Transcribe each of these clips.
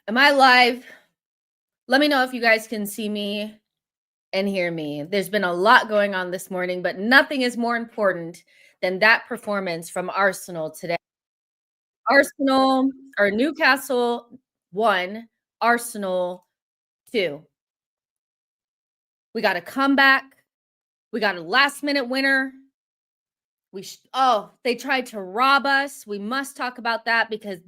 Am I live? Let me know if you guys can see me and hear me. There's been a lot going on this morning, but nothing is more important than that performance from Arsenal today. Arsenal or Newcastle 1, Arsenal 2. We got a comeback. We got a last-minute winner. They tried to rob us. We must talk about that because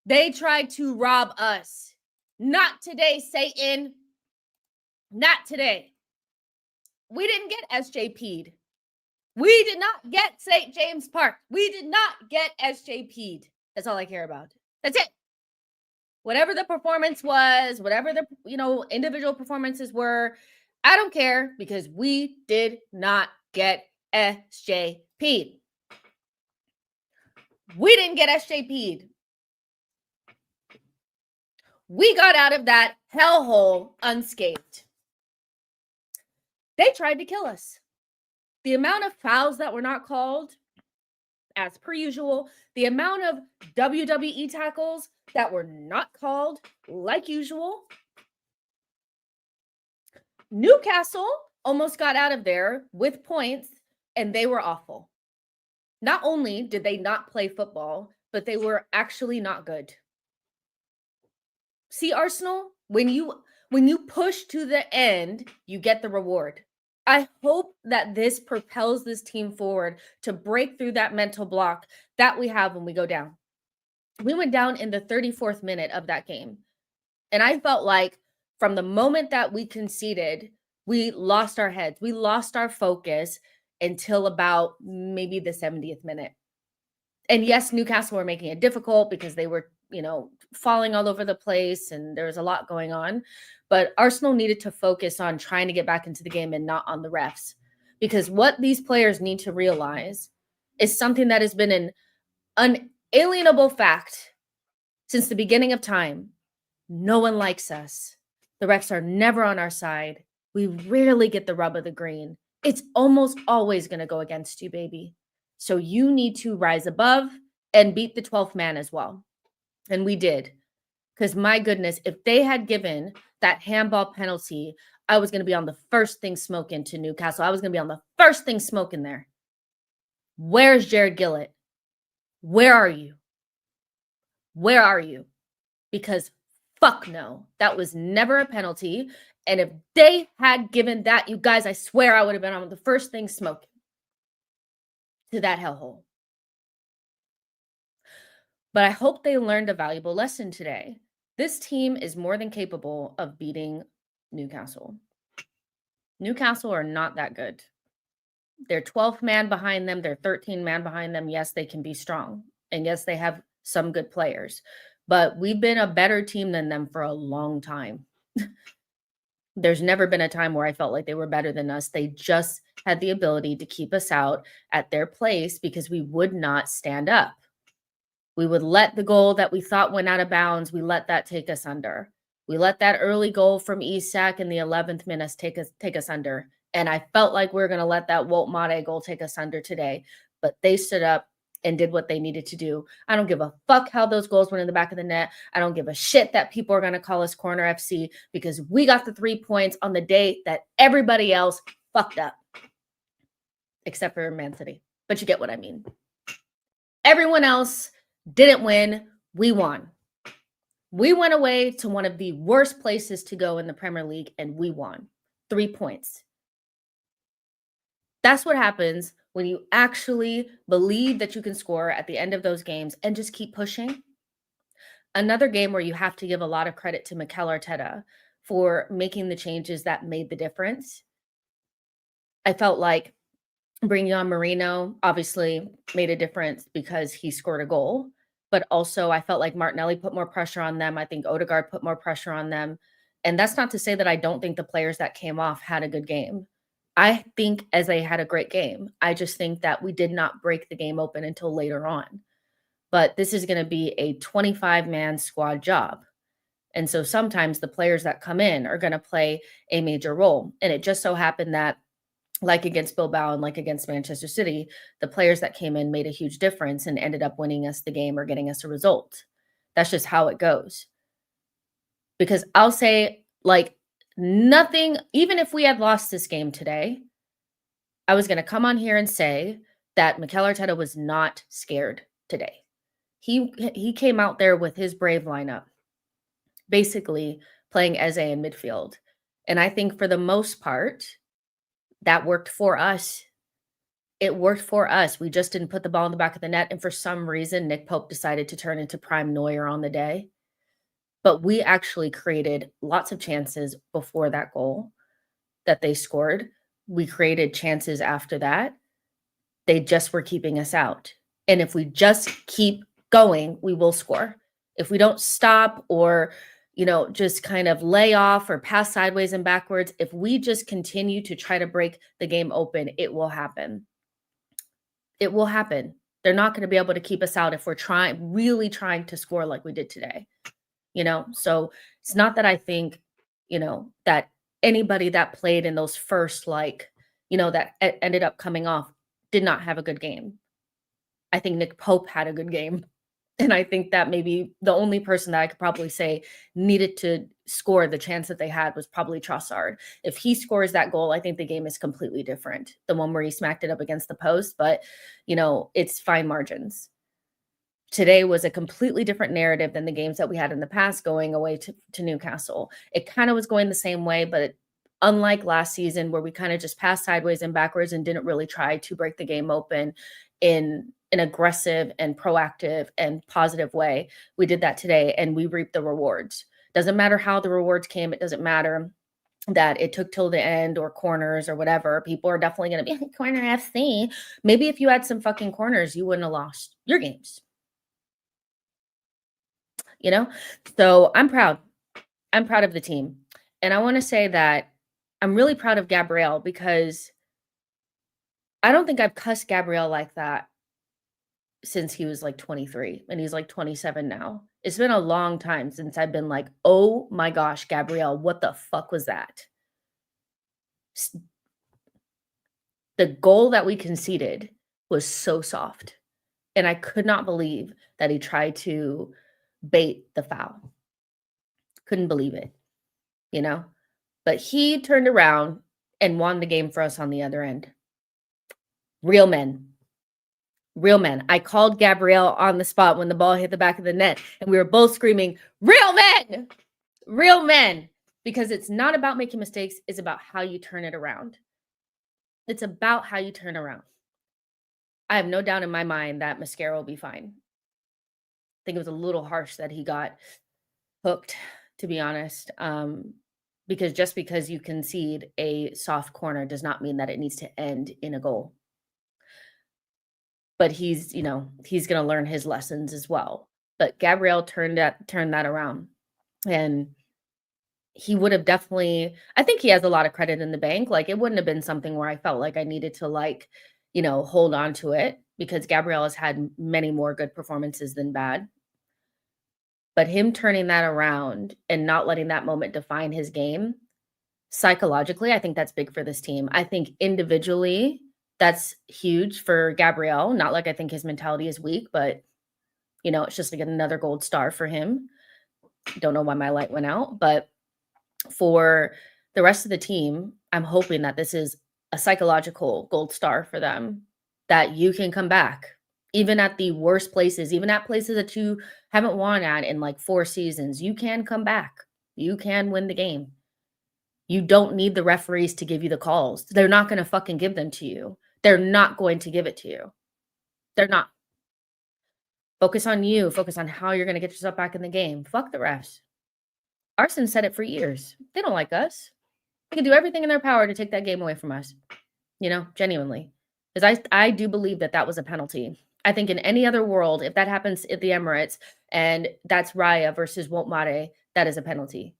they tried to rob us. Not today, Satan. Not today. We didn't get SJP'd. We did not get St. James Park. We did not get SJP'd. That's all I care about. That's it. Whatever the performance was, whatever the individual performances were, I don't care because we did not get SJP'd. We didn't get SJP'd. We got out of that hellhole unscathed. They tried to kill us. The amount of fouls that were not called, as per usual, the amount of WWE tackles that were not called, like usual. Newcastle almost got out of there with points, and they were awful. Not only did they not play football, but they were actually not good. See, Arsenal, when you push to the end, you get the reward. I hope that this propels this team forward to break through that mental block that we have when we go down. We went down in the 34th minute of that game. And I felt like from the moment that we conceded, we lost our heads. We lost our focus until about maybe the 70th minute. And yes, Newcastle were making it difficult because they were, falling all over the place and there was a lot going on. But Arsenal needed to focus on trying to get back into the game and not on the refs. Because what these players need to realize is something that has been an unalienable fact since the beginning of time. No one likes us. The refs are never on our side. We rarely get the rub of the green. It's almost always going to go against you, baby. So you need to rise above and beat the 12th man as well. And we did. Because my goodness, if they had given that handball penalty, I was going to be on the first thing smoking to Newcastle. I was going to be on the first thing smoking there. Where's Jared Gillett? Where are you? Where are you? Because fuck no, that was never a penalty. And if they had given that, you guys, I swear I would have been on the first thing smoking to that hellhole. But I hope they learned a valuable lesson today. This team is more than capable of beating Newcastle. Newcastle are not that good. They're 12th man behind them. They're 13 man behind them. Yes, they can be strong. And yes, they have some good players. But we've been a better team than them for a long time. There's never been a time where I felt like they were better than us. They just had the ability to keep us out at their place because we would not stand up. We would let the goal that we thought went out of bounds, we let that take us under. We let that early goal from Isak in the 11th minute take us under. And I felt like we were going to let that Wout Made goal take us under today. But they stood up and did what they needed to do. I don't give a fuck how those goals went in the back of the net. I don't give a shit that people are going to call us Corner FC because we got the 3 points on the day that everybody else fucked up. Except for Man City. But you get what I mean. Everyone else didn't win. We won. We went away to one of the worst places to go in the Premier League, and we won. 3 points. That's what happens when you actually believe that you can score at the end of those games and just keep pushing. Another game where you have to give a lot of credit to Mikel Arteta for making the changes that made the difference. I felt like bringing on Marino obviously made a difference because he scored a goal. But also I felt like Martinelli put more pressure on them. I think Odegaard put more pressure on them. And that's not to say that I don't think the players that came off had a good game. I think as they had a great game. I just think that we did not break the game open until later on. But this is going to be a 25-man squad job. And so sometimes the players that come in are going to play a major role. And it just so happened that like against Bilbao and like against Manchester City, the players that came in made a huge difference and ended up winning us the game or getting us a result. That's just how it goes. Because I'll say, like, nothing, even if we had lost this game today, I was going to come on here and say that Mikel Arteta was not scared today. He came out there with his brave lineup, basically playing Eze in midfield. And I think for the most part, that worked for us. It worked for us. We just didn't put the ball in the back of the net. And for some reason, Nick Pope decided to turn into prime Neuer on the day. But we actually created lots of chances before that goal that they scored. We created chances after that. They just were keeping us out. And if we just keep going, we will score. If we don't stop or, just kind of lay off or pass sideways and backwards, if we just continue to try to break the game open, it will happen. It will happen. They're not going to be able to keep us out if we're really trying to score like we did today. So it's not that I think, that anybody that played in those first, that ended up coming off did not have a good game. I think Nick Pope had a good game. And I think that maybe the only person that I could probably say needed to score the chance that they had was probably Trossard. If he scores that goal, I think the game is completely different. The one where he smacked it up against the post, but, it's fine margins. Today was a completely different narrative than the games that we had in the past going away to Newcastle. It kind of was going the same way, but unlike last season where we kind of just passed sideways and backwards and didn't really try to break the game open in an aggressive and proactive and positive way, we did that today and we reaped the rewards. Doesn't matter how the rewards came. It doesn't matter that it took till the end or corners or whatever. People are definitely going to be corner FC. Maybe if you had some fucking corners, you wouldn't have lost your games. So I'm proud. I'm proud of the team. And I want to say that I'm really proud of Gabrielle because I don't think I've cussed Gabrielle like that since he was like 23 and he's like 27 now. It's been a long time since I've been like, oh my gosh, Gabrielle, what the fuck was that? The goal that we conceded was so soft. And I could not believe that he tried to bait the foul. Couldn't believe it, But he turned around and won the game for us on the other end. Real men. Real men. I called Gabrielle on the spot when the ball hit the back of the net, and we were both screaming, real men! Real men! Because it's not about making mistakes. It's about how you turn it around. It's about how you turn around. I have no doubt in my mind that Mascara will be fine. I think it was a little harsh that he got hooked, to be honest, because just because you concede a soft corner does not mean that it needs to end in a goal. But he's going to learn his lessons as well. But Gabrielle turned that around, and he would have definitely, I think he has a lot of credit in the bank. Like, it wouldn't have been something where I felt like I needed to hold on to it because Gabrielle has had many more good performances than bad. But him turning that around and not letting that moment define his game, psychologically, I think that's big for this team. I think individually, that's huge for Gabrielle. Not like I think his mentality is weak, but, it's just like another gold star for him. Don't know why my light went out. But for the rest of the team, I'm hoping that this is a psychological gold star for them, that you can come back. Even at the worst places, even at places that you haven't won at in like 4 seasons, you can come back. You can win the game. You don't need the referees to give you the calls. They're not going to fucking give them to you. They're not going to give it to you. They're not. Focus on you. Focus on how you're going to get yourself back in the game. Fuck the refs. Arsenal said it for years. They don't like us. They can do everything in their power to take that game away from us. Genuinely. Because I do believe that was a penalty. I think in any other world, if that happens at the Emirates and that's Raya versus Won't, that is a penalty.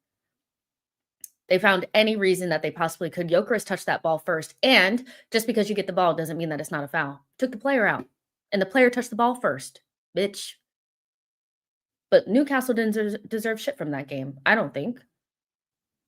They found any reason that they possibly could. Gyökeres touched that ball first. And just because you get the ball doesn't mean that it's not a foul. Took the player out. And the player touched the ball first. Bitch. But Newcastle didn't deserve shit from that game. I don't think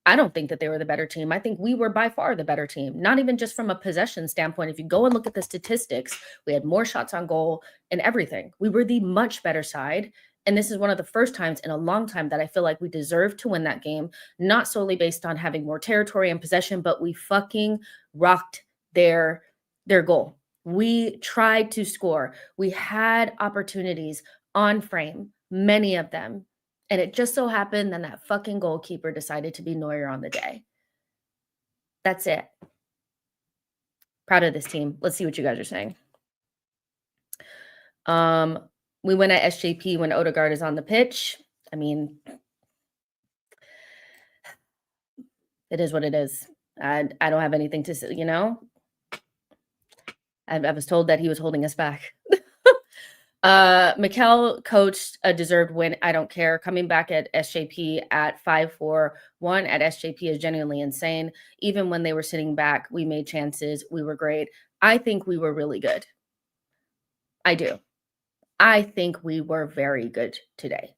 that they were the better team. I think we were by far the better team. Not even just from a possession standpoint. If you go and look at the statistics, we had more shots on goal and everything. We were the much better side. And this is one of the first times in a long time that I feel like we deserve to win that game, not solely based on having more territory and possession, but we fucking rocked their goal. We tried to score. We had opportunities on frame, many of them. And it just so happened that that fucking goalkeeper decided to be Neuer on the day. That's it. Proud of this team. Let's see what you guys are saying. We win at SJP when Odegaard is on the pitch. I mean, it is what it is. I don't have anything to say, you know? I was told that he was holding us back. Mikel coached a deserved win. I don't care. Coming back at SJP at 5-4-1 at SJP is genuinely insane. Even when they were sitting back, we made chances. We were great. I think we were really good. I do. I think we were very good today.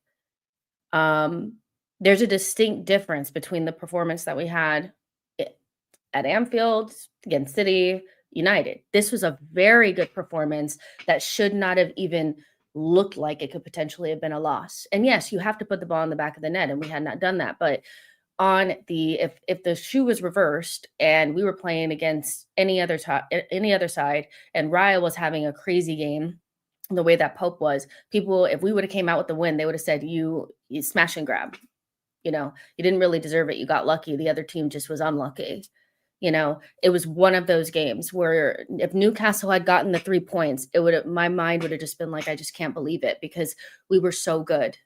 There's a distinct difference between the performance that we had at Anfield, against City, United. This was a very good performance that should not have even looked like it could potentially have been a loss. And yes, you have to put the ball in the back of the net, and we had not done that. But on the if the shoe was reversed and we were playing against any other side, and Raya was having a crazy game, the way that Pope was, people, if we would have came out with the win, they would have said you smash and grab. You know, you didn't really deserve it. You got lucky. The other team just was unlucky. You know, it was one of those games where if Newcastle had gotten the 3 points, it would have, my mind would have just been like, I just can't believe it, because we were so good.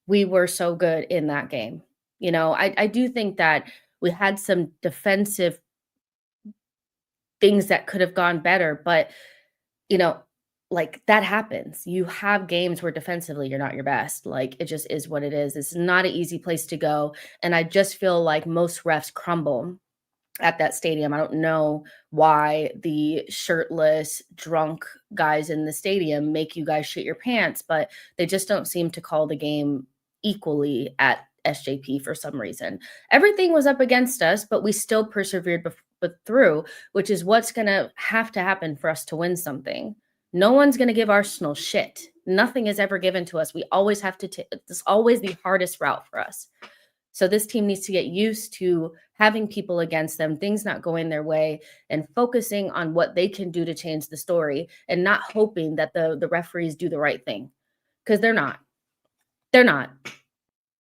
We were so good in that game. You know, I do think that we had some defensive things that could have gone better, but, you know, like that happens. You have games where defensively you're not your best. Like it just is what it is. It's not an easy place to go. And I just feel like most refs crumble at that stadium. I don't know why the shirtless, drunk guys in the stadium make you guys shit your pants, but they just don't seem to call the game equally at SJP for some reason. Everything was up against us, but we still persevered through, which is what's going to happen for us to win something. No one's going to give Arsenal shit. Nothing is ever given to us. We always have to it's always the hardest route for us. So this team needs to get used to having people against them, things not going their way, and focusing on what they can do to change the story, and not hoping that the referees do the right thing, because they're not. They're not.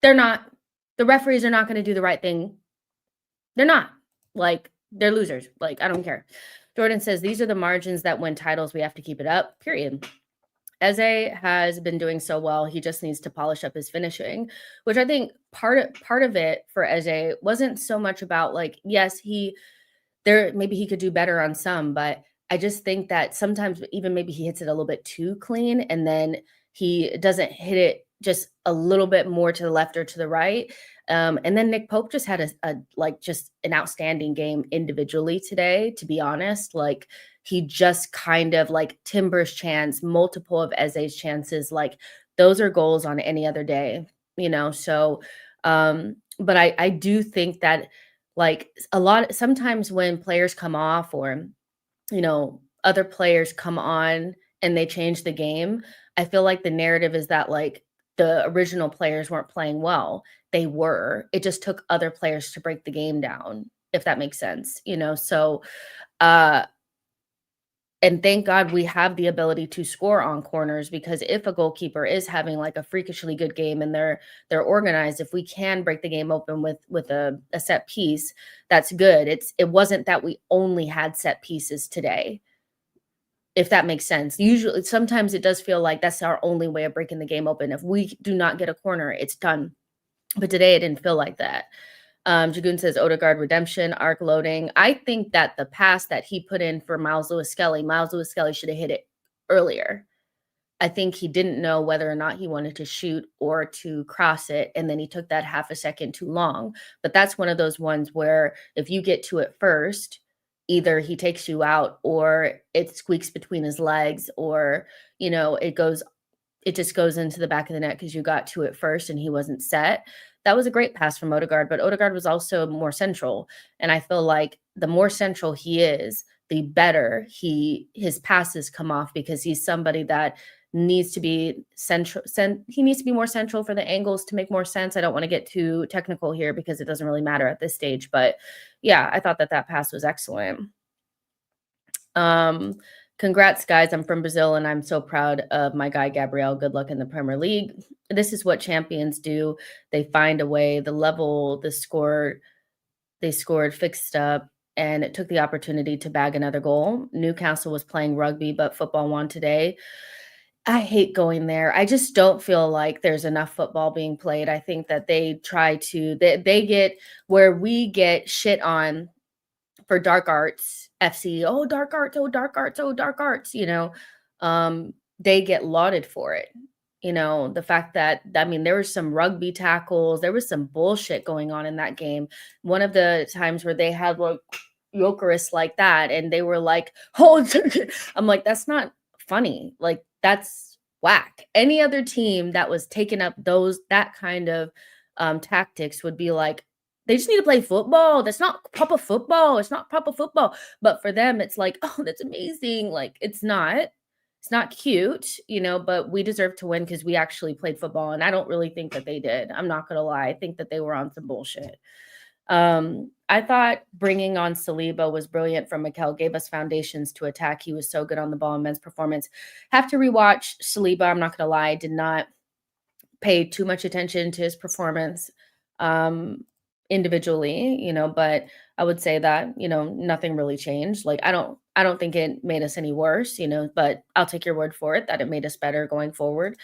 They're not. The referees are not going to do the right thing. They're not. Like, they're losers. Like, I don't care. Jordan says, these are the margins that win titles. We have to keep it up, period. Eze has been doing so well. He just needs to polish up his finishing, which I think part of it for Eze wasn't so much about, like, yes, maybe he could do better on some, but I just think that sometimes even maybe he hits it a little bit too clean, and then he doesn't hit it just a little bit more to the left or to the right. And then Nick Pope just had just an outstanding game individually today, to be honest. Like, he just kind of, like, Timber's chance, multiple of Eze's chances, like, those are goals on any other day, you know? So, but I do think that, like, sometimes when players come off, or, you know, other players come on and they change the game, I feel like the narrative is that, like, the original players weren't playing well. They were. It just took other players to break the game down, if that makes sense, you know? So, and thank God we have the ability to score on corners, because if a goalkeeper is having like a freakishly good game and they're organized, if we can break the game open with a set piece, that's good. It wasn't that we only had set pieces today, if that makes sense. Usually, sometimes it does feel like that's our only way of breaking the game open. If we do not get a corner, it's done. But today it didn't feel like that. Jagoon says Odegaard redemption, arc loading. I think that the pass that he put in for Miles Lewis-Skelly should have hit it earlier. I think he didn't know whether or not he wanted to shoot or to cross it, and then he took that half a second too long. But that's one of those ones where if you get to it first, either he takes you out or it squeaks between his legs, or, you know, it just goes into the back of the net because you got to it first and he wasn't set. That was a great pass from Odegaard, but Odegaard was also more central. And I feel like the more central he is, the better his passes come off, because he's somebody that needs to be central. He needs to be more central for the angles to make more sense. I don't want to get too technical here because it doesn't really matter at this stage. But yeah, I thought that pass was excellent. Congrats, guys. I'm from Brazil, and I'm so proud of my guy, Gabrielle. Good luck in the Premier League. This is what champions do. They find a way. The level, the score, they scored, fixed up, and it took the opportunity to bag another goal. Newcastle was playing rugby, but football won today. I hate going there. I just don't feel like there's enough football being played. I think that they try to, they get where we get shit on for dark arts FC. Oh, dark arts, oh, dark arts, oh, dark arts, they get lauded for it. The fact that, I mean, there were some rugby tackles, there was some bullshit going on in that game. One of the times where they had like Eucharist like that, and they were like, oh, I'm like, that's not funny. Like, that's whack. Any other team that was taking up that kind of tactics would be like, they just need to play football. That's not proper football. It's not proper football. But for them, it's like, oh, that's amazing. Like, it's not cute, but we deserve to win because we actually played football. And I don't really think that they did. I'm not going to lie. I think that they were on some bullshit. I thought bringing on Saliba was brilliant from Mikel, gave us foundations to attack. He was so good on the ball in men's performance. Have to rewatch Saliba. I'm not going to lie. I did not pay too much attention to his performance individually, but I would say that, nothing really changed. Like, I don't think it made us any worse, but I'll take your word for it that it made us better going forward.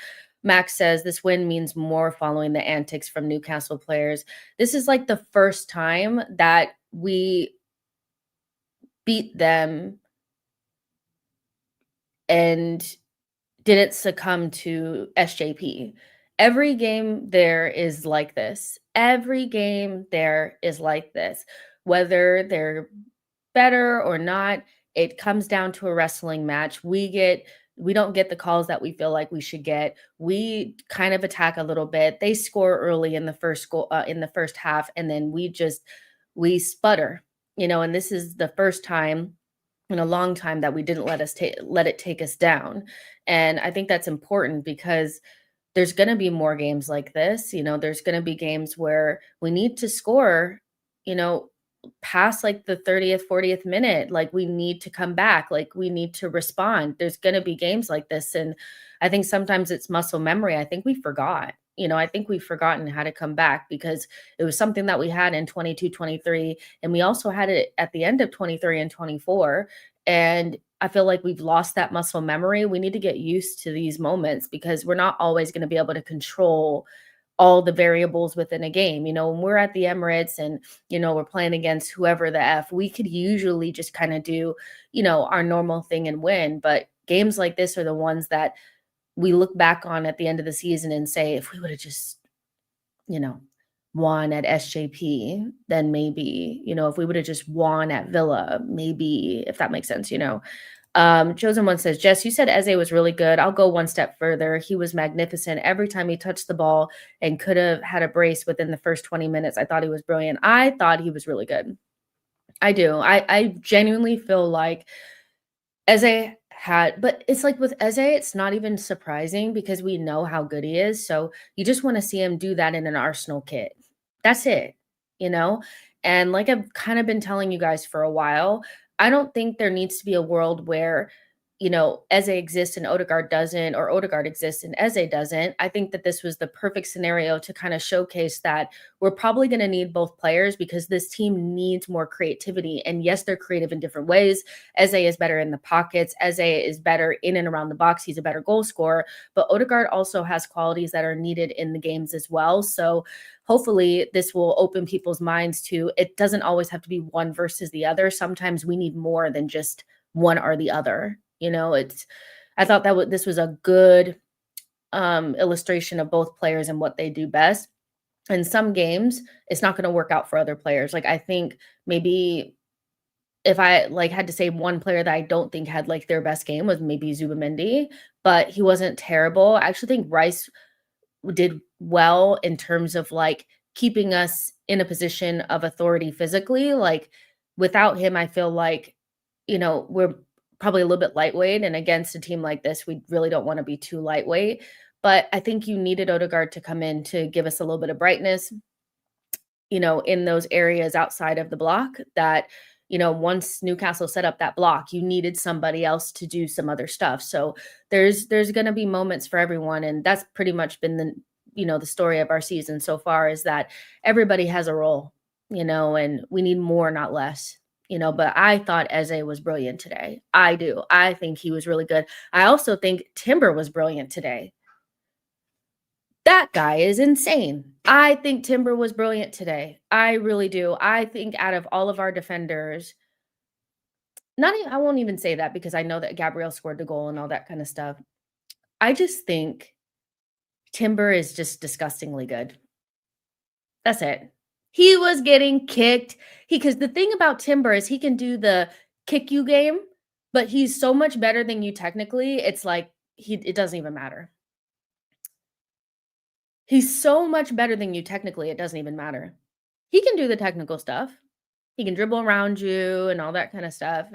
Max says this win means more following the antics from Newcastle players. This is like the first time that we beat them and didn't succumb to SJP. Every game there is like this. Every game there is like this. Whether they're better or not, it comes down to a wrestling match. We don't get the calls that we feel like we should get. We kind of attack a little bit. They score early in the first goal, in the first half, and then we sputter, and this is the first time in a long time that we didn't let it take us down. And I think that's important because there's going to be more games like this. There's going to be games where we need to score, past like the 30th, 40th minute. Like, we need to come back. Like, we need to respond. There's going to be games like this. And I think sometimes it's muscle memory. I think we forgot. I think we've forgotten how to come back because it was something that we had in 22, 23. And we also had it at the end of 23 and 24. And I feel like we've lost that muscle memory. We need to get used to these moments because we're not always going to be able to control all the variables within a game. When we're at the Emirates and, we're playing against whoever the F, we could usually just kind of do, our normal thing and win. But games like this are the ones that we look back on at the end of the season and say, if we would have just, won at SJP, then maybe, if we would have just won at Villa, maybe, if that makes sense, Chosen One says, Jess, you said Eze was really good. I'll go one step further. He was magnificent. Every time he touched the ball and could have had a brace within the first 20 minutes, I thought he was brilliant. I thought he was really good. I do. I genuinely feel like Eze but it's like with Eze, it's not even surprising because we know how good he is. So you just want to see him do that in an Arsenal kit. That's it, And like I've kind of been telling you guys for a while, I don't think there needs to be a world where, Eze exists and Odegaard doesn't, or Odegaard exists and Eze doesn't. I think that this was the perfect scenario to kind of showcase that we're probably going to need both players because this team needs more creativity. And yes, they're creative in different ways. Eze is better in the pockets. Eze is better in and around the box. He's a better goal scorer, but Odegaard also has qualities that are needed in the games as well. So hopefully this will open people's minds to, it doesn't always have to be one versus the other. Sometimes we need more than just one or the other. I thought that this was a good illustration of both players and what they do best. In some games, it's not going to work out for other players. Like, I think maybe if I had to say one player that I don't think had their best game was maybe Zubamendi, but he wasn't terrible. I actually think Rice did well in terms of keeping us in a position of authority physically. Without him, I feel like, we're probably a little bit lightweight, and against a team like this, we really don't wanna be too lightweight, but I think you needed Odegaard to come in to give us a little bit of brightness, in those areas outside of the block that, once Newcastle set up that block, you needed somebody else to do some other stuff. So there's going to be moments for everyone, and that's pretty much been the story of our season so far, is that everybody has a role, and we need more, not less. But I thought Eze was brilliant today. I do. I think he was really good. I also think Timber was brilliant today. That guy is insane. I think Timber was brilliant today. I really do. I think out of all of our defenders, not even, I won't even say that because I know that Gabrielle scored the goal and all that kind of stuff. I just think Timber is just disgustingly good. That's it. He was getting kicked. Because the thing about Timber is he can do the kick you game, but he's so much better than you technically. It's like it doesn't even matter. He's so much better than you technically, it doesn't even matter. He can do the technical stuff. He can dribble around you and all that kind of stuff,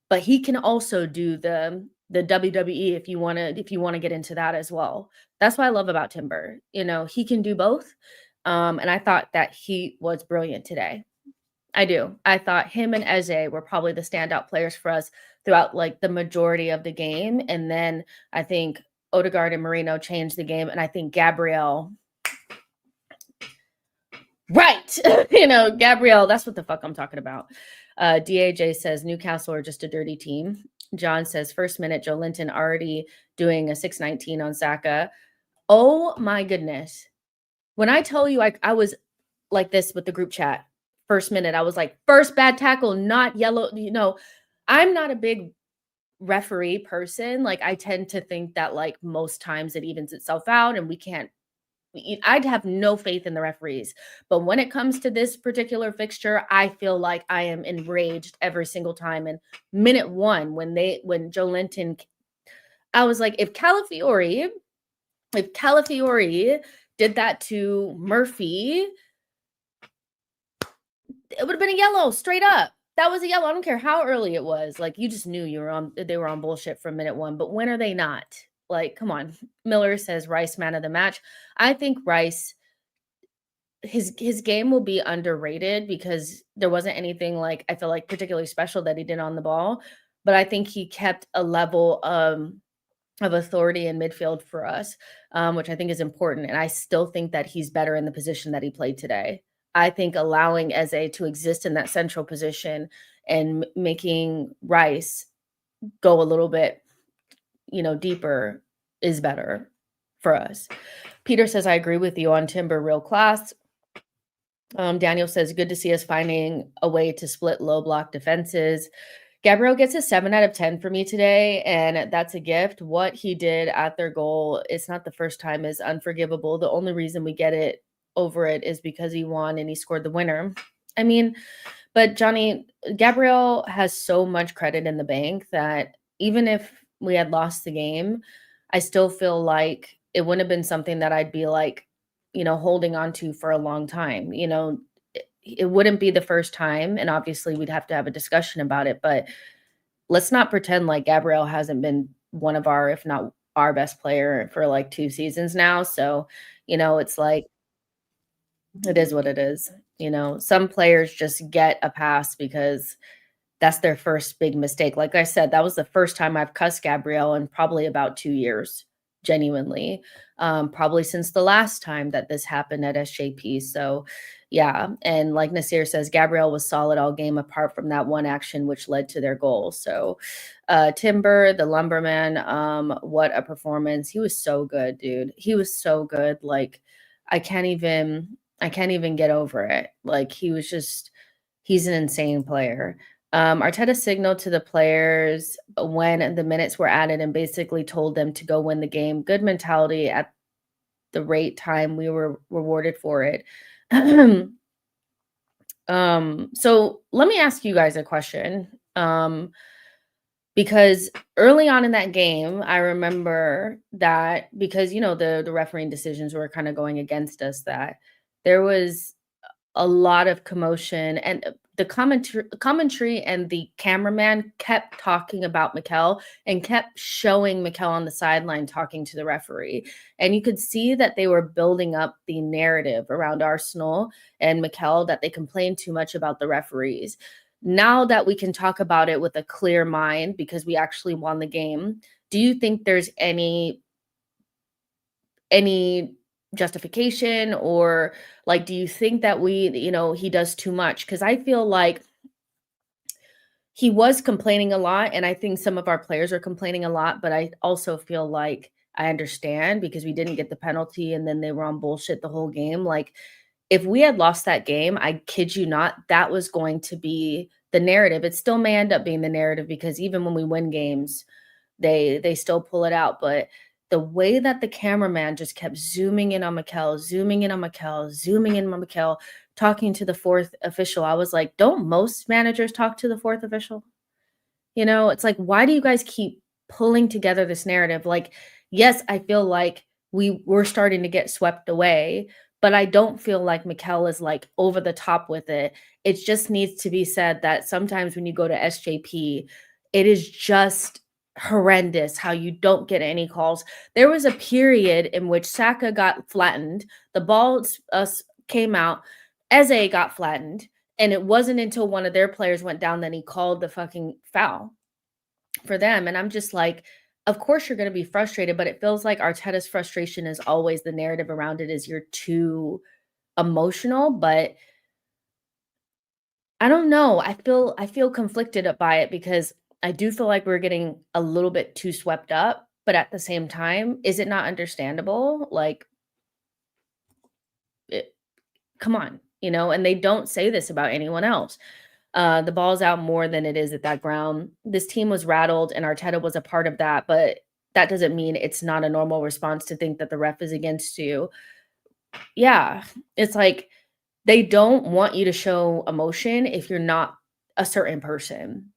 but he can also do the WWE if you wanna get into that as well. That's what I love about Timber. He can do both. And I thought that he was brilliant today. I do. I thought him and Eze were probably the standout players for us throughout, like, the majority of the game, and then I think Odegaard and Marino changed the game, and I think Gabrielle. Right. Gabrielle, that's what the fuck I'm talking about. DAJ says Newcastle are just a dirty team. John says first minute, Joe Linton already doing a 619 on Saka. Oh my goodness. When I tell you I was like this with the group chat, first minute, I was like, first bad tackle, not yellow. I'm not a big referee person. Like, I tend to think that, like, most times it evens itself out and I'd have no faith in the referees. But when it comes to this particular fixture, I feel like I am enraged every single time. And minute one, when Joe Linton, I was like, if Calafiori did that to Murphy, it would have been a yellow straight up. That was a yellow. I don't care how early it was. Like, you just knew they were on bullshit from minute one. But when are they not? Like, come on. Miller says Rice man of the match. I think Rice, his game will be underrated because there wasn't anything, like, I feel like particularly special that he did on the ball. But I think he kept a level of authority in midfield for us, which I think is important. And I still think that he's better in the position that he played today. I think allowing Eze to exist in that central position and making Rice go a little bit, deeper is better for us. Peter says, I agree with you on Timber, real class. Daniel says, good to see us finding a way to split low block defenses. Gabrielle gets a 7 out of 10 for me today, and that's a gift. What he did at their goal, it's not the first time, is unforgivable. The only reason we get it over it is because he won and he scored the winner. I mean, but Johnny, Gabrielle has so much credit in the bank that even if we had lost the game, I still feel like it wouldn't have been something that I'd be like, holding on to for a long time. It wouldn't be the first time, and obviously we'd have to have a discussion about it, but let's not pretend like Gabrielle hasn't been one of our, if not our best player for like 2 seasons now. So, it's like, it is what it is. Some players just get a pass because that's their first big mistake. Like I said, that was the first time I've cussed Gabrielle in probably about 2 years, genuinely. Probably since the last time that this happened at SJP. So, yeah. And like Nasir says, Gabrielle was solid all game apart from that one action which led to their goal. So, Timber, the lumberman, what a performance. He was so good, dude. He was so good. Like, I can't even get over it. Like, he's an insane player. Arteta signaled to the players when the minutes were added and basically told them to go win the game. Good mentality at the rate time. We were rewarded for it. So let me ask you guys a question. Because early on in that game, I remember that because, the refereeing decisions were kind of going against us, that there was a lot of commotion. And the commentary and the cameraman kept talking about Mikel and kept showing Mikel on the sideline talking to the referee. And you could see that they were building up the narrative around Arsenal and Mikel, that they complained too much about the referees. Now that we can talk about it with a clear mind because we actually won the game, do you think there's any justification, or like, do you think that he does too much? Because I feel like he was complaining a lot, and I think some of our players are complaining a lot, but I also feel like I understand because we didn't get the penalty and then they were on bullshit the whole game. Like, if we had lost that game, I kid you not, that was going to be the narrative. It still may end up being the narrative because even when we win games, they still pull it out. But the way that the cameraman just kept zooming in on Mikel, zooming in on Mikel, zooming in on Mikel, talking to the fourth official, I was like, don't most managers talk to the fourth official? It's like, why do you guys keep pulling together this narrative? Like, yes, I feel like we were starting to get swept away, but I don't feel like Mikel is like over the top with it. It just needs to be said that sometimes when you go to SJP, it is just horrendous how you don't get any calls. There was a period in which Saka got flattened, the ball came out, Eze got flattened, and it wasn't until one of their players went down that he called the fucking foul for them. And I'm just like, of course you're going to be frustrated, but it feels like Arteta's frustration is always the narrative around it is you're too emotional. But I don't know. I feel conflicted by it because I do feel like we're getting a little bit too swept up, but at the same time, is it not understandable? Like, come on, and they don't say this about anyone else. The ball's out more than it is at that ground. This team was rattled, and Arteta was a part of that, but that doesn't mean it's not a normal response to think that the ref is against you. Yeah, it's like they don't want you to show emotion if you're not a certain person.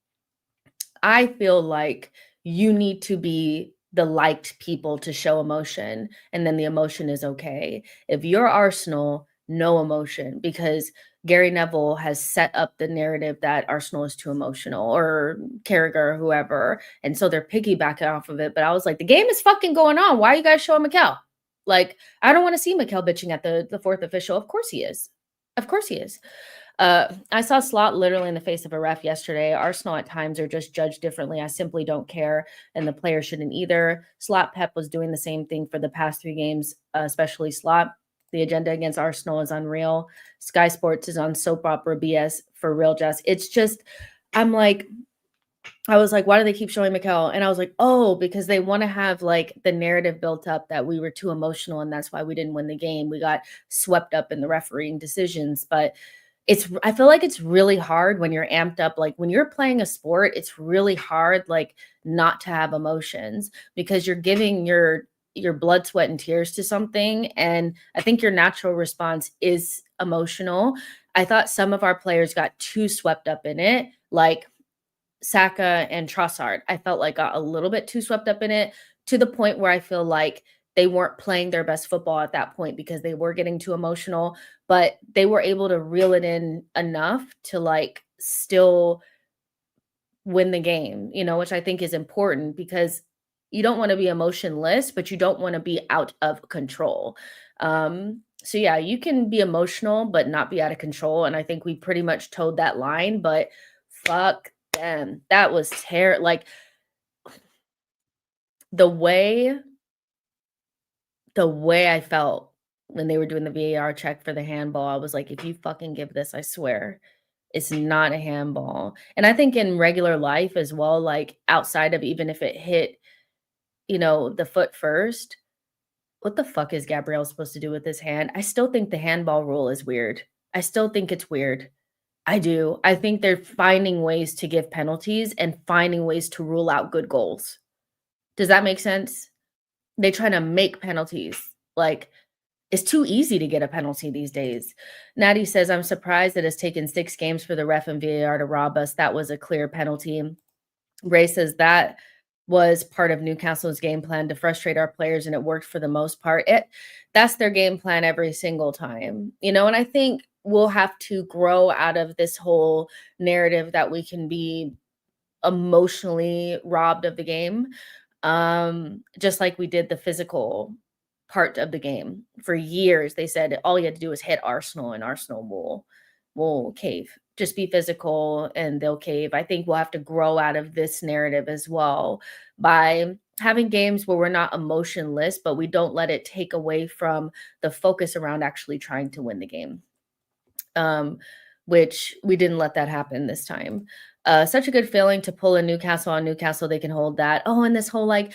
I feel like you need to be the liked people to show emotion, and then the emotion is okay. If you're Arsenal, no emotion, because Gary Neville has set up the narrative that Arsenal is too emotional, or Carragher or whoever, and so they're piggybacking off of it. But I was like, the game is fucking going on. Why are you guys showing Mikel? Like, I don't want to see Mikel bitching at the fourth official. Of course he is. Of course he is. I saw Slot literally in the face of a ref yesterday. Arsenal at times are just judged differently. I simply don't care, and the players shouldn't either. Slot Pep was doing the same thing for the past 3 games, especially Slot. The agenda against Arsenal is unreal. Sky Sports is on soap opera BS for real, Jess. It's just, I was like, why do they keep showing Mikel? And I was like, oh, because they want to have like the narrative built up that we were too emotional and that's why we didn't win the game. We got swept up in the refereeing decisions. But I feel like it's really hard when you're amped up. Like when you're playing a sport, it's really hard, like not to have emotions because you're giving your blood, sweat, and tears to something. And I think your natural response is emotional. I thought some of our players got too swept up in it, like Saka and Trossard. I felt like got a little bit too swept up in it to the point where I feel like they weren't playing their best football at that point because they were getting too emotional, but they were able to reel it in enough to like still win the game, which I think is important because you don't want to be emotionless, but you don't want to be out of control. So yeah, you can be emotional, but not be out of control. And I think we pretty much towed that line, but fuck them. That was terrible. Like the way I felt when they were doing the VAR check for the handball, I was like, if you fucking give this, I swear it's not a handball. And I think in regular life as well, like outside of even if it hit, the foot first, what the fuck is Gabrielle supposed to do with this hand? I still think the handball rule is weird. I still think it's weird. I do. I think they're finding ways to give penalties and finding ways to rule out good goals. Does that make sense? They try to make penalties. Like, it's too easy to get a penalty these days. Natty says, I'm surprised it has taken 6 games for the ref and VAR to rob us. That was a clear penalty. Ray says that was part of Newcastle's game plan to frustrate our players, and it worked for the most part. That's their game plan every single time. And I think we'll have to grow out of this whole narrative that we can be emotionally robbed of the game, just like we did the physical part of the game. For years, they said all you had to do is hit Arsenal and Arsenal will cave. Just be physical and they'll cave. I think we'll have to grow out of this narrative as well by having games where we're not emotionless, but we don't let it take away from the focus around actually trying to win the game. Um, which we didn't let that happen this time. Such a good feeling to pull a Newcastle on Newcastle. They can hold that. Oh, and this whole like,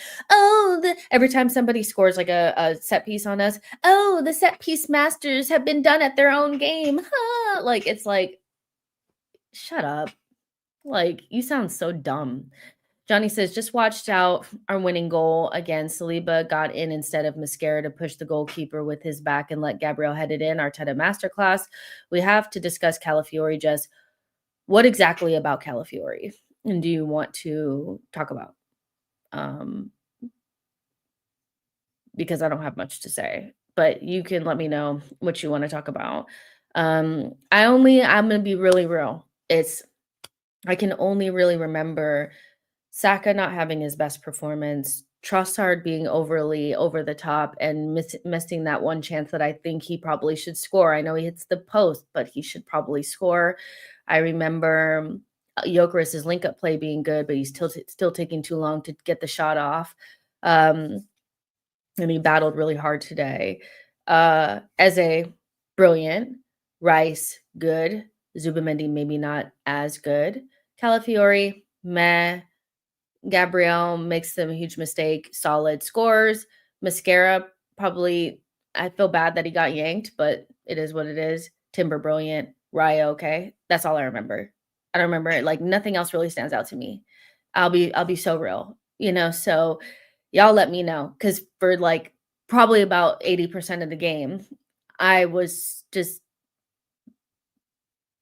every time somebody scores like a set piece on us, oh, the set piece masters have been done at their own game. Huh? Like, it's like, shut up. Like, you sound so dumb. Johnny says, just watched out our winning goal again. Saliba got in instead of Mascara to push the goalkeeper with his back and let Gabrielle head it in. Arteta masterclass. We have to discuss Calafiori. Just what exactly about Calafiori? And do you want to talk about? Because I don't have much to say, but you can let me know what you want to talk about. I'm going to be really real. I can only really remember Saka not having his best performance, Trossard being overly over the top and missing that one chance that I think he probably should score. I know he hits the post, but he should probably score. I remember Gyökeres' link-up play being good, but he's still taking too long to get the shot off. And he battled really hard today. Eze, brilliant. Rice, good. Zubimendi, maybe not as good. Calafiori, meh. Gabrielle makes them a huge mistake. Solid scores. Mascara, probably, I feel bad that he got yanked, but it is what it is. Timber, brilliant. Raya, okay. That's all I remember. I don't remember it. Like, nothing else really stands out to me. I'll be so real, so y'all let me know. Cause for like probably about 80% of the game, I was just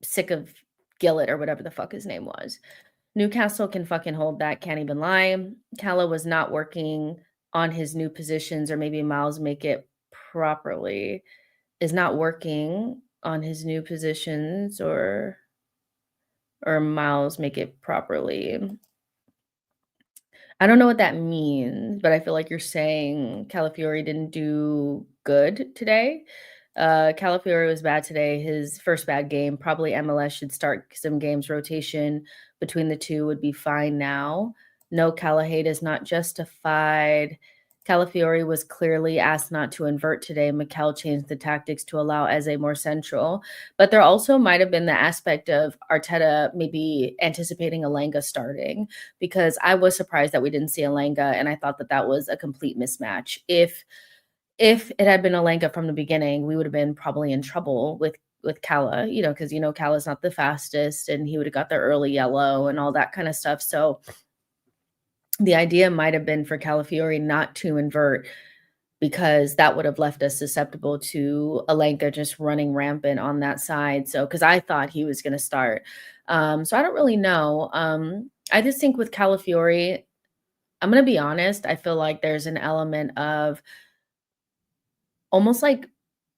sick of Gillett or whatever the fuck his name was. Newcastle can fucking hold that, can't even lie. Calla was not working on his new positions, or maybe Miles make it properly. Is not working on his new positions, or Miles make it properly. I don't know what that means, but I feel like you're saying Calafiori didn't do good today. Calafiori was bad today. His first bad game. Probably MLS should start some games rotation between the two would be fine now. No, Calahate is not justified. Calafiori was clearly asked not to invert today. Mikel changed the tactics to allow Eze more central. But there also might have been the aspect of Arteta maybe anticipating Elanga starting, because I was surprised that we didn't see Elanga, and I thought that that was a complete mismatch. If it had been Elanga from the beginning, we would have been probably in trouble with Cala, because Cala's not the fastest, and he would have got the early yellow and all that kind of stuff. So the idea might have been for Calafiori not to invert, because that would have left us susceptible to Elanga just running rampant on that side. So, because I thought he was going to start. So I don't really know. I just think with Calafiori, I'm going to be honest, I feel like there's an element of almost like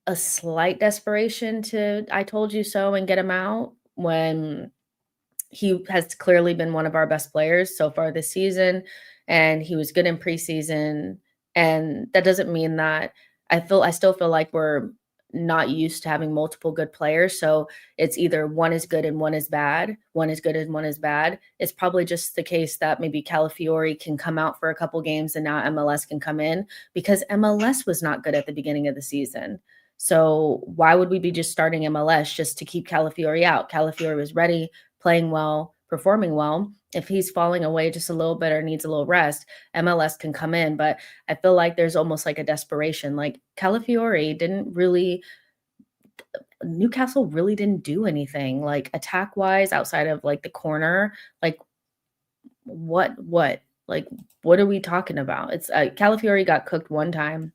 a slight desperation to I told you so and get him out, when he has clearly been one of our best players so far this season, and he was good in preseason. And that doesn't mean that I still feel like we're not used to having multiple good players. So it's either one is good and one is bad, one is good and one is bad. It's probably just the case that maybe Calafiori can come out for a couple games and now MLS can come in, because MLS was not good at the beginning of the season. So why would we be just starting MLS just to keep Calafiori out? Calafiori was ready, playing well, performing well. If he's falling away just a little bit or needs a little rest, MLS can come in. But I feel like there's almost like a desperation. Like Calafiori Newcastle really didn't do anything like attack wise outside of like the corner. Like what, like, what are we talking about? It's Calafiori got cooked one time,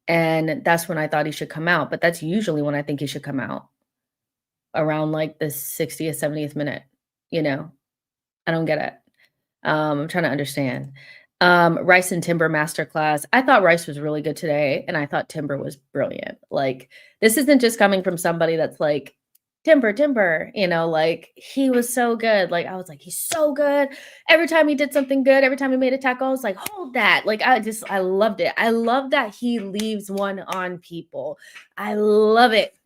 and that's when I thought he should come out. But that's usually when I think he should come out, around like the 60th, 70th minute. I don't get it. I'm trying to understand. Rice and Timber masterclass. I thought Rice was really good today, and I thought Timber was brilliant. Like, this isn't just coming from somebody that's like, Timber, Timber, like he was so good. Like, I was like, he's so good. Every time he did something good, every time he made a tackle, I was like, hold that. Like, I loved it. I love that he leaves one on people. I love it.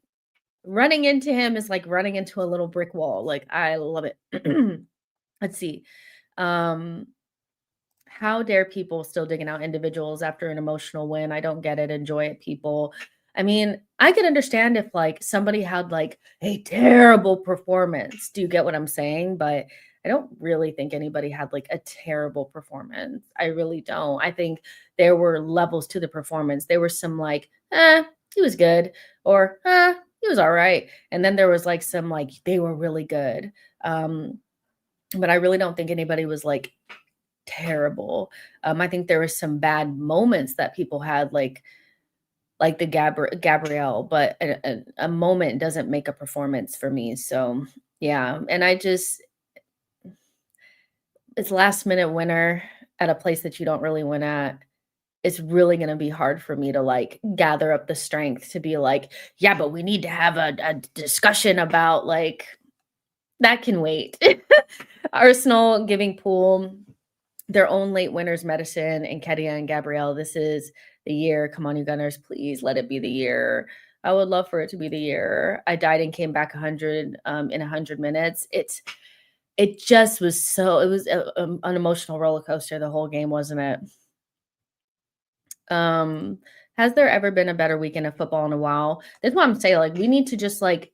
Running into him is like running into a little brick wall. Like, I love it. Let's see. Um, how dare people still digging out individuals after an emotional win? I don't get it. Enjoy it, people. I mean, I could understand if like somebody had like a terrible performance. Do you get what I'm saying? But I don't really think anybody had like a terrible performance. I really don't. I think there were levels to the performance. There were some like, he was good, or he was all right. And then there was like some like they were really good. But I really don't think anybody was like terrible. I think there were some bad moments that people had, like the Gabrielle, but a moment doesn't make a performance for me. So yeah, and it's last minute winner at a place that you don't really win at. It's really going to be hard for me to like gather up the strength to be like, yeah, but we need to have a discussion about like that can wait. Arsenal giving Pool their own late winners medicine, and Kedia and Gabrielle, this is the year. Come on, you Gunners, please let it be the year. I would love for it to be the year. I died and came back 100 in 100 minutes. It just was so it was an emotional roller coaster the whole game, wasn't it? Um, has there ever been a better weekend of football in a while? That's what I'm saying. Like, we need to just like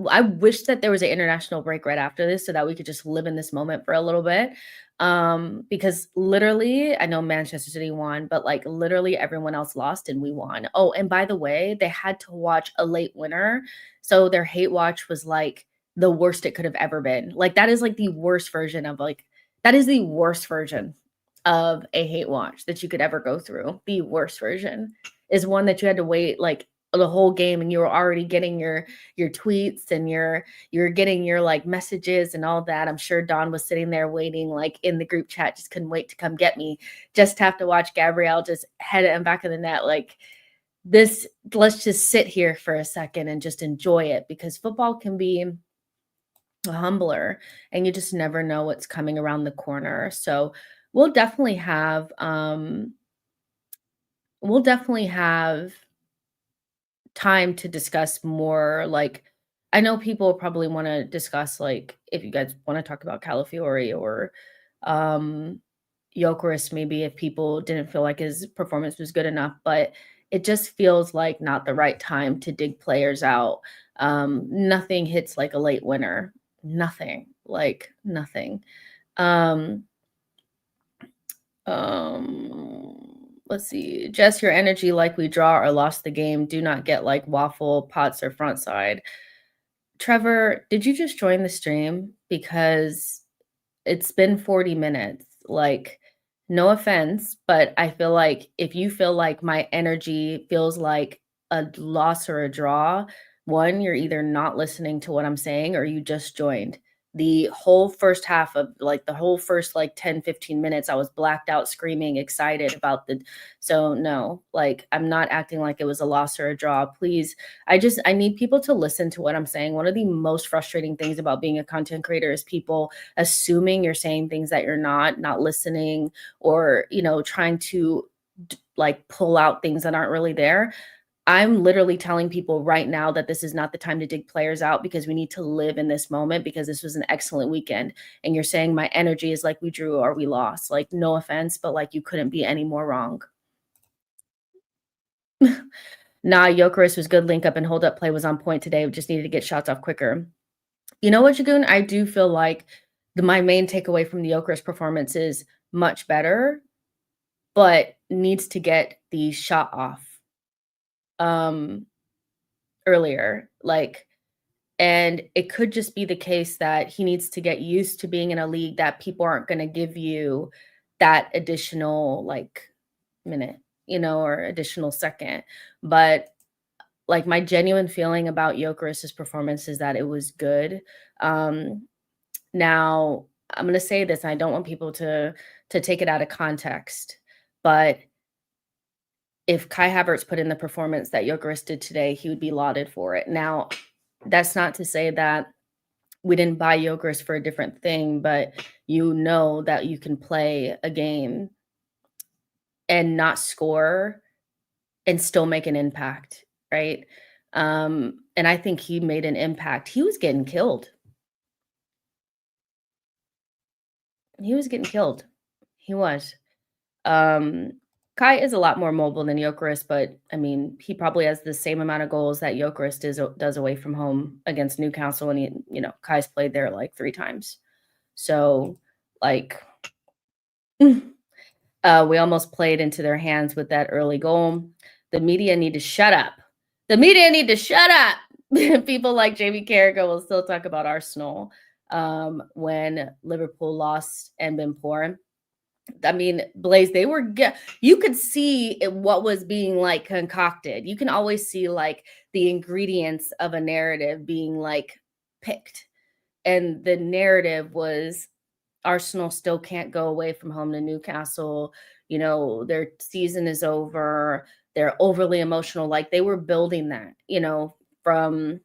I wish that there was an international break right after this so that we could just live in this moment for a little bit. Because literally, I know Manchester City won, but like literally everyone else lost and we won. Oh, and by the way, they had to watch a late winner. So their hate watch was like the worst it could have ever been. Like, that is like the worst version of like, that is the worst version of a hate watch that you could ever go through. The worst version is one that you had to wait like the whole game and you were already getting your tweets and you're getting your like messages and all that. I'm sure Dawn was sitting there waiting like in the group chat, just couldn't wait to come get me, just to have to watch Gabrielle just head it in back of the net. Like, this, let's just sit here for a second and just enjoy it, because football can be a humbler and you just never know what's coming around the corner. So we'll definitely have time to discuss more. Like, I know people probably want to discuss like if you guys want to talk about Calafiori or um Jokeris, maybe if people didn't feel like his performance was good enough, but it just feels like not the right time to dig players out. Nothing hits like a late winner. Nothing. Like nothing. Um let's see. Jess, your energy like we draw or lost the game. Do not get like waffle, pots, or front side. Trevor, did you just join the stream? Because it's been 40 minutes. Like, no offense, but I feel like if you feel like my energy feels like a loss or a draw, one, you're either not listening to what I'm saying or you just joined. The whole first half of like the whole first like 10-15 minutes, I was blacked out screaming, excited about so no, like I'm not acting like it was a loss or a draw. Please, I need people to listen to what I'm saying. One of the most frustrating things about being a content creator is people assuming you're saying things that you're not listening, or trying to like pull out things that aren't really there. I'm literally telling people right now that this is not the time to dig players out, because we need to live in this moment, because this was an excellent weekend. And you're saying my energy is like we drew or we lost. Like, no offense, but like you couldn't be any more wrong. Nah, Jokeris was good. Link up and hold up play was on point today. We just needed to get shots off quicker. You know what, Jagoon? I do feel like my main takeaway from the Jokeris performance is much better, but needs to get the shot off earlier. Like, and it could just be the case that he needs to get used to being in a league that people aren't going to give you that additional like minute, or additional second. But like, my genuine feeling about Jokeris's performance is that it was good. Now, I'm going to say this. I don't want people to to take it out of context. But if Kai Havertz put in the performance that Gyökeres did today, he would be lauded for it. Now, that's not to say that we didn't buy Gyökeres for a different thing, but you know that you can play a game and not score and still make an impact, right? And I think he made an impact. He was getting killed. He was getting killed. He was. Um, Kai is a lot more mobile than Gyökeres, but I mean, he probably has the same amount of goals that Gyökeres does away from home against Newcastle, and Kai's played there like 3 times. So, like, we almost played into their hands with that early goal. The media need to shut up. The media need to shut up. People like Jamie Carragher will still talk about Arsenal when Liverpool lost and been poor. I mean, Blaze, you could see what was being like concocted. You can always see like the ingredients of a narrative being like picked. And the narrative was Arsenal still can't go away from home to Newcastle. Their season is over. They're overly emotional. Like they were building that, from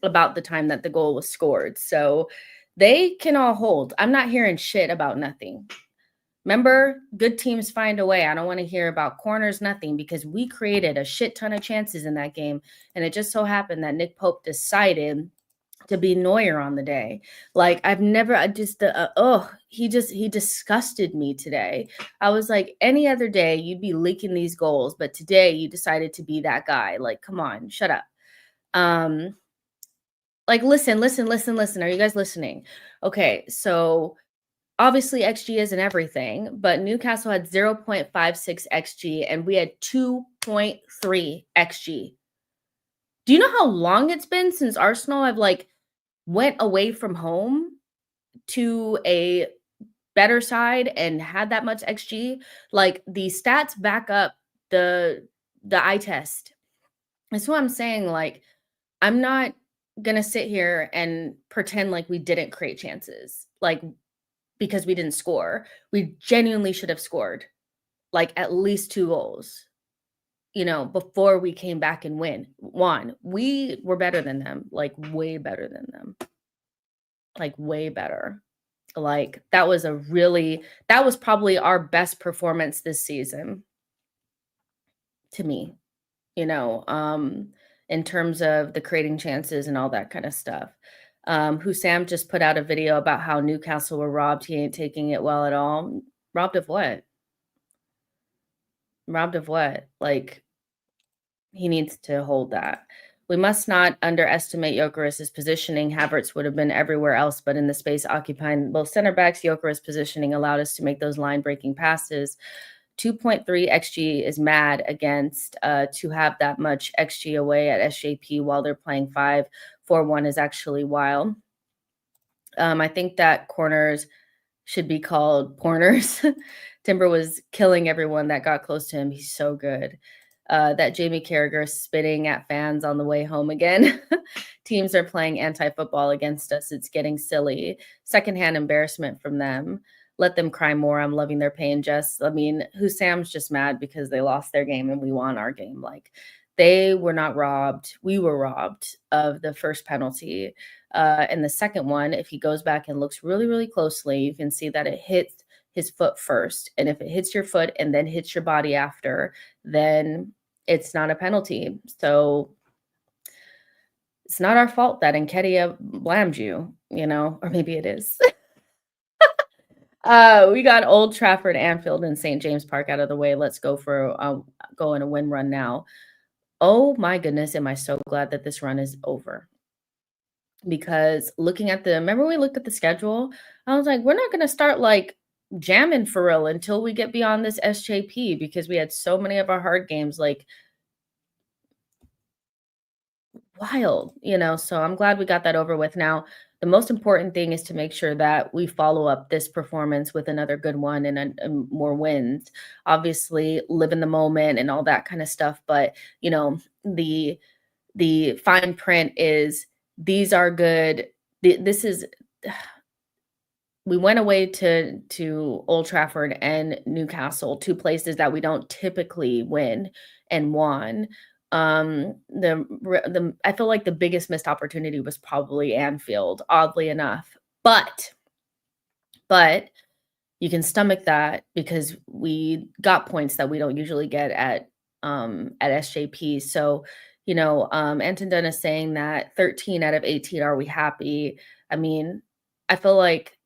about the time that the goal was scored. So they can all hold. I'm not hearing shit about nothing. Remember, good teams find a way. I don't want to hear about corners, nothing, because we created a shit ton of chances in that game. And it just so happened that Nick Pope decided to be Neuer on the day. Like he disgusted me today. I was like, any other day you'd be leaking these goals, but today you decided to be that guy. Like, come on, shut up. Like, listen. Are you guys listening? Okay, so obviously XG isn't everything, but Newcastle had 0.56 XG and we had 2.3 XG. Do you know how long it's been since Arsenal have went away from home to a better side and had that much XG? Like the stats back up the eye test. That's what I'm saying. Like, I'm not gonna sit here and pretend like we didn't create chances. Like, because we didn't score. We genuinely should have scored like at least 2 goals, before we came back and won. We were better than them, like way better than them. Like way better. Like that was probably our best performance this season to me, in terms of the creating chances and all that kind of stuff. Hussam just put out a video about how Newcastle were robbed. He ain't taking it well at all. Robbed of what? Robbed of what? Like, he needs to hold that. We must not underestimate Gyökeres' positioning. Havertz would have been everywhere else, but in the space occupying both center backs, Gyökeres' positioning allowed us to make those line-breaking passes. 2.3 XG is mad against to have that much XG away at SJP while they're playing 5-4-1 is actually wild. I think that corners should be called porners. Timber was killing everyone that got close to him. He's so good. That Jamie Carragher spitting at fans on the way home again. Teams are playing anti-football against us. It's getting silly. Secondhand embarrassment from them. Let them cry more. I'm loving their pain, Jess. I mean, Hussam's just mad because they lost their game and we won our game. Like, they were not robbed. We were robbed of the first penalty. And the second one, if he goes back and looks really, really closely, you can see that it hits his foot first. And if it hits your foot and then hits your body after, then it's not a penalty. So it's not our fault that Nketiah blamed you, or maybe it is. We got Old Trafford, Anfield, and St. James Park out of the way. Let's go go in a win run now. Oh my goodness, am I so glad that this run is over. Because remember we looked at the schedule? I was like, we're not going to start jamming for real until we get beyond this SJP, because we had so many of our hard games wild, so I'm glad we got that over with. Now, the most important thing is to make sure that we follow up this performance with another good one and more wins. Obviously, live in the moment and all that kind of stuff. But, the fine print is these are good. This is we went away to Old Trafford and Newcastle, 2 places that we don't typically win, and won. The I feel like the biggest missed opportunity was probably Anfield, oddly enough. But you can stomach that because we got points that we don't usually get at SJP. So, Anton Dunn is saying that 13 out of 18, are we happy? I mean, I feel like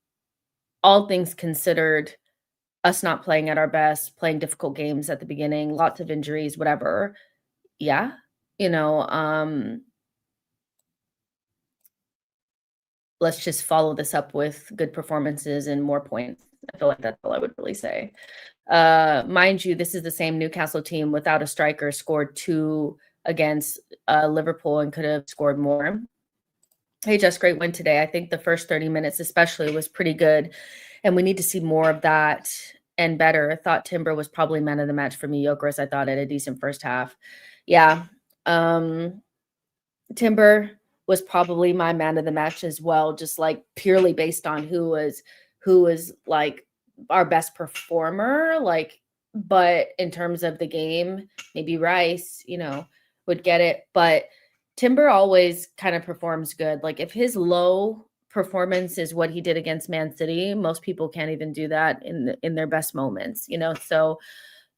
all things considered, us not playing at our best, playing difficult games at the beginning, lots of injuries, whatever. Yeah, you know, let's just follow this up with good performances and more points. I feel like that's all I would really say. Mind you, this is the same Newcastle team without a striker scored 2 against Liverpool and could have scored more. Hey, Jess, great win today. I think the first 30 minutes especially was pretty good, and we need to see more of that and better. I thought Timber was probably man of the match for me. Yokeris, I thought, had a decent first half. Yeah. Timber was probably my man of the match as well, just like purely based on who was like our best performer. Like, but in terms of the game, maybe Rice, would get it. But Timber always kind of performs good. Like if his low performance is what he did against Man City, most people can't even do that in their best moments, So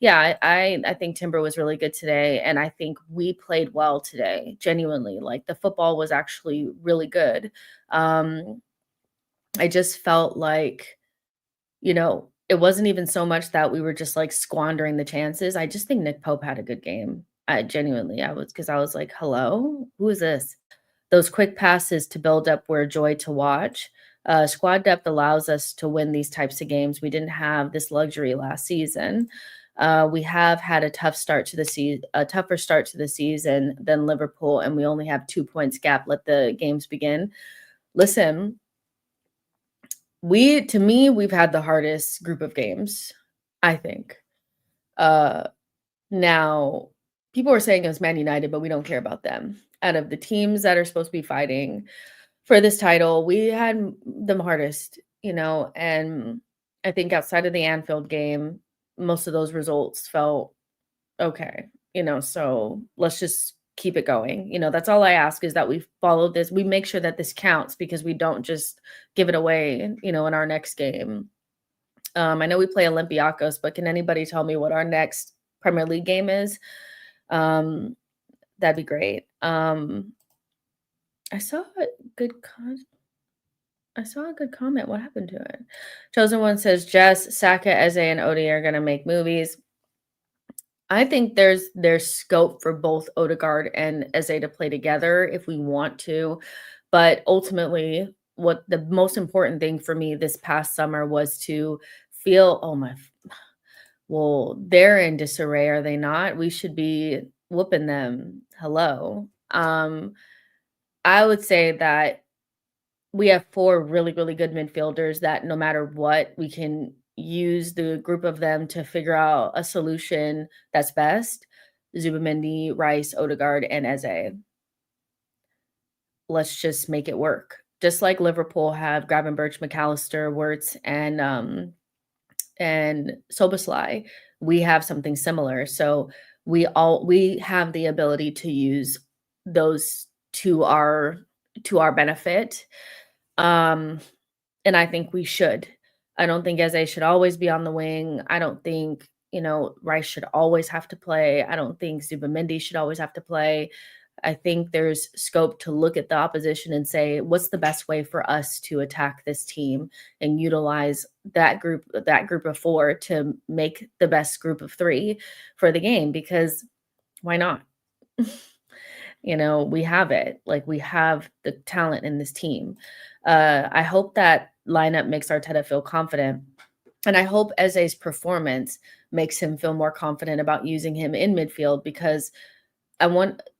yeah, I think Timber was really good today, and I think we played well today, genuinely. Like, the football was actually really good. I just felt like, it wasn't even so much that we were just, like, squandering the chances. I just think Nick Pope had a good game. I was like, "Hello? Who is this?" Those quick passes to build up were a joy to watch. Squad depth allows us to win these types of games. We didn't have this luxury last season. We have had a tougher start to the season than Liverpool, and we only have 2 points gap. Let the games begin. Listen, to me, we've had the hardest group of games, I think. Now, people are saying it was Man United, but we don't care about them. Out of the teams that are supposed to be fighting for this title, we had them hardest, and I think outside of the Anfield game, most of those results felt okay, so let's just keep it going. That's all I ask, is that we follow this. We make sure that this counts, because we don't just give it away, in our next game. I know we play Olympiacos, but can anybody tell me what our next Premier League game is? That'd be great. I saw a good comment. What happened to it? Chosen One says, Jess, Saka, Eze, and Odie are going to make movies. I think there's scope for both Odegaard and Eze to play together if we want to. But ultimately, what the most important thing for me this past summer was to feel, well, they're in disarray, are they not? We should be whooping them. Hello. I would say that we have 4 really, really good midfielders that no matter what, we can use the group of them to figure out a solution that's best. Zubamendi, Rice, Odegaard, and Eze. Let's just make it work. Just like Liverpool have Gravenberch, McAllister, Wirtz, and Soboslai, we have something similar. So we have the ability to use those to our benefit. And I think we should. I don't think Eze should always be on the wing. I don't think, Rice should always have to play. I don't think Zubamendi should always have to play. I think there's scope to look at the opposition and say, what's the best way for us to attack this team, and utilize that group of 4 to make the best group of 3 for the game, because why not? We have it. Like, we have the talent in this team. I hope that lineup makes Arteta feel confident. And I hope Eze's performance makes him feel more confident about using him in midfield, because I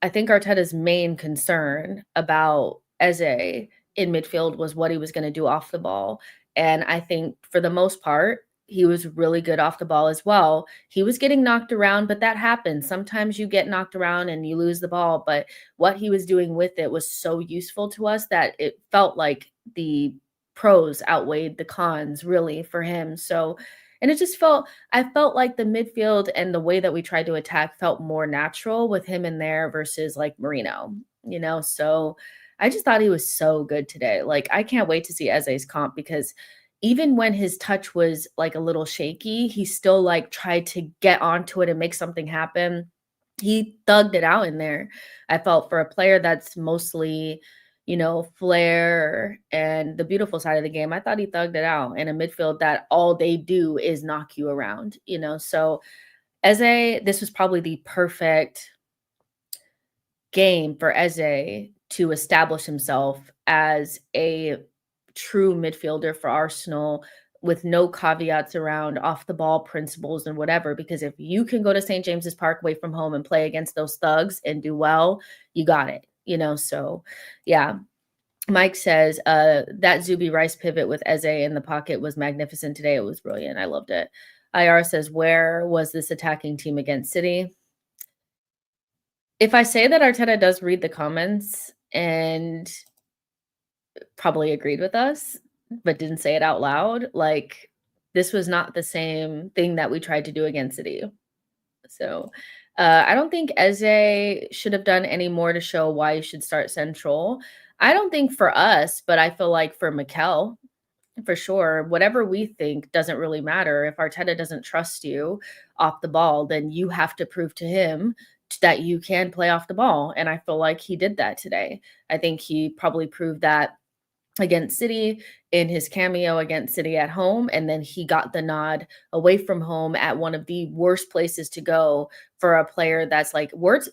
think Arteta's main concern about Eze in midfield was what he was going to do off the ball. And I think for the most part, he was really good off the ball as well. He was getting knocked around, but that happens. Sometimes you get knocked around and you lose the ball, but what he was doing with it was so useful to us that it felt like the pros outweighed the cons really for him. So, and it just felt, I felt like the midfield and the way that we tried to attack felt more natural with him in there versus like Marino. So I just thought he was so good today. Like I can't wait to see Eze's comp because even when his touch was like a little shaky, he still like tried to get onto it and make something happen. He thugged it out in there. I felt for a player that's mostly, flair and the beautiful side of the game. I thought he thugged it out in a midfield that all they do is knock you around. So Eze, this was probably the perfect game for Eze to establish himself as a true midfielder for Arsenal with no caveats around off the ball principles and whatever. Because if you can go to St. James's Park away from home and play against those thugs and do well, you got it. So yeah. Mike says that Zuby Rice pivot with Eze in the pocket was magnificent today. It was brilliant. I loved it. IR says, where was this attacking team against City? If I say that Arteta does read the comments and probably agreed with us, but didn't say it out loud, like this was not the same thing that we tried to do against City. So I don't think Eze should have done any more to show why he should start central. I don't think for us, but I feel like for Mikel, for sure, whatever we think doesn't really matter. If Arteta doesn't trust you off the ball, then you have to prove to him that you can play off the ball. And I feel like he did that today. I think he probably proved that against City in his cameo against City at home. And then he got the nod away from home at one of the worst places to go for a player that's like words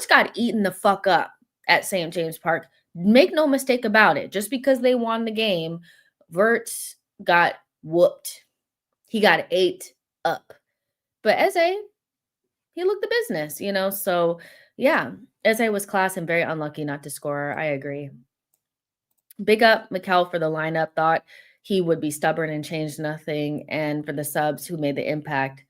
got eaten the fuck up at St. James Park. Make no mistake about it. Just because they won the game, Wirtz got whooped. He got ate up. But Eze, he looked the business. So yeah, Eze was class and very unlucky not to score. I agree. Big up Mikel for the lineup. Thought he would be stubborn and change nothing. And for the subs who made the impact,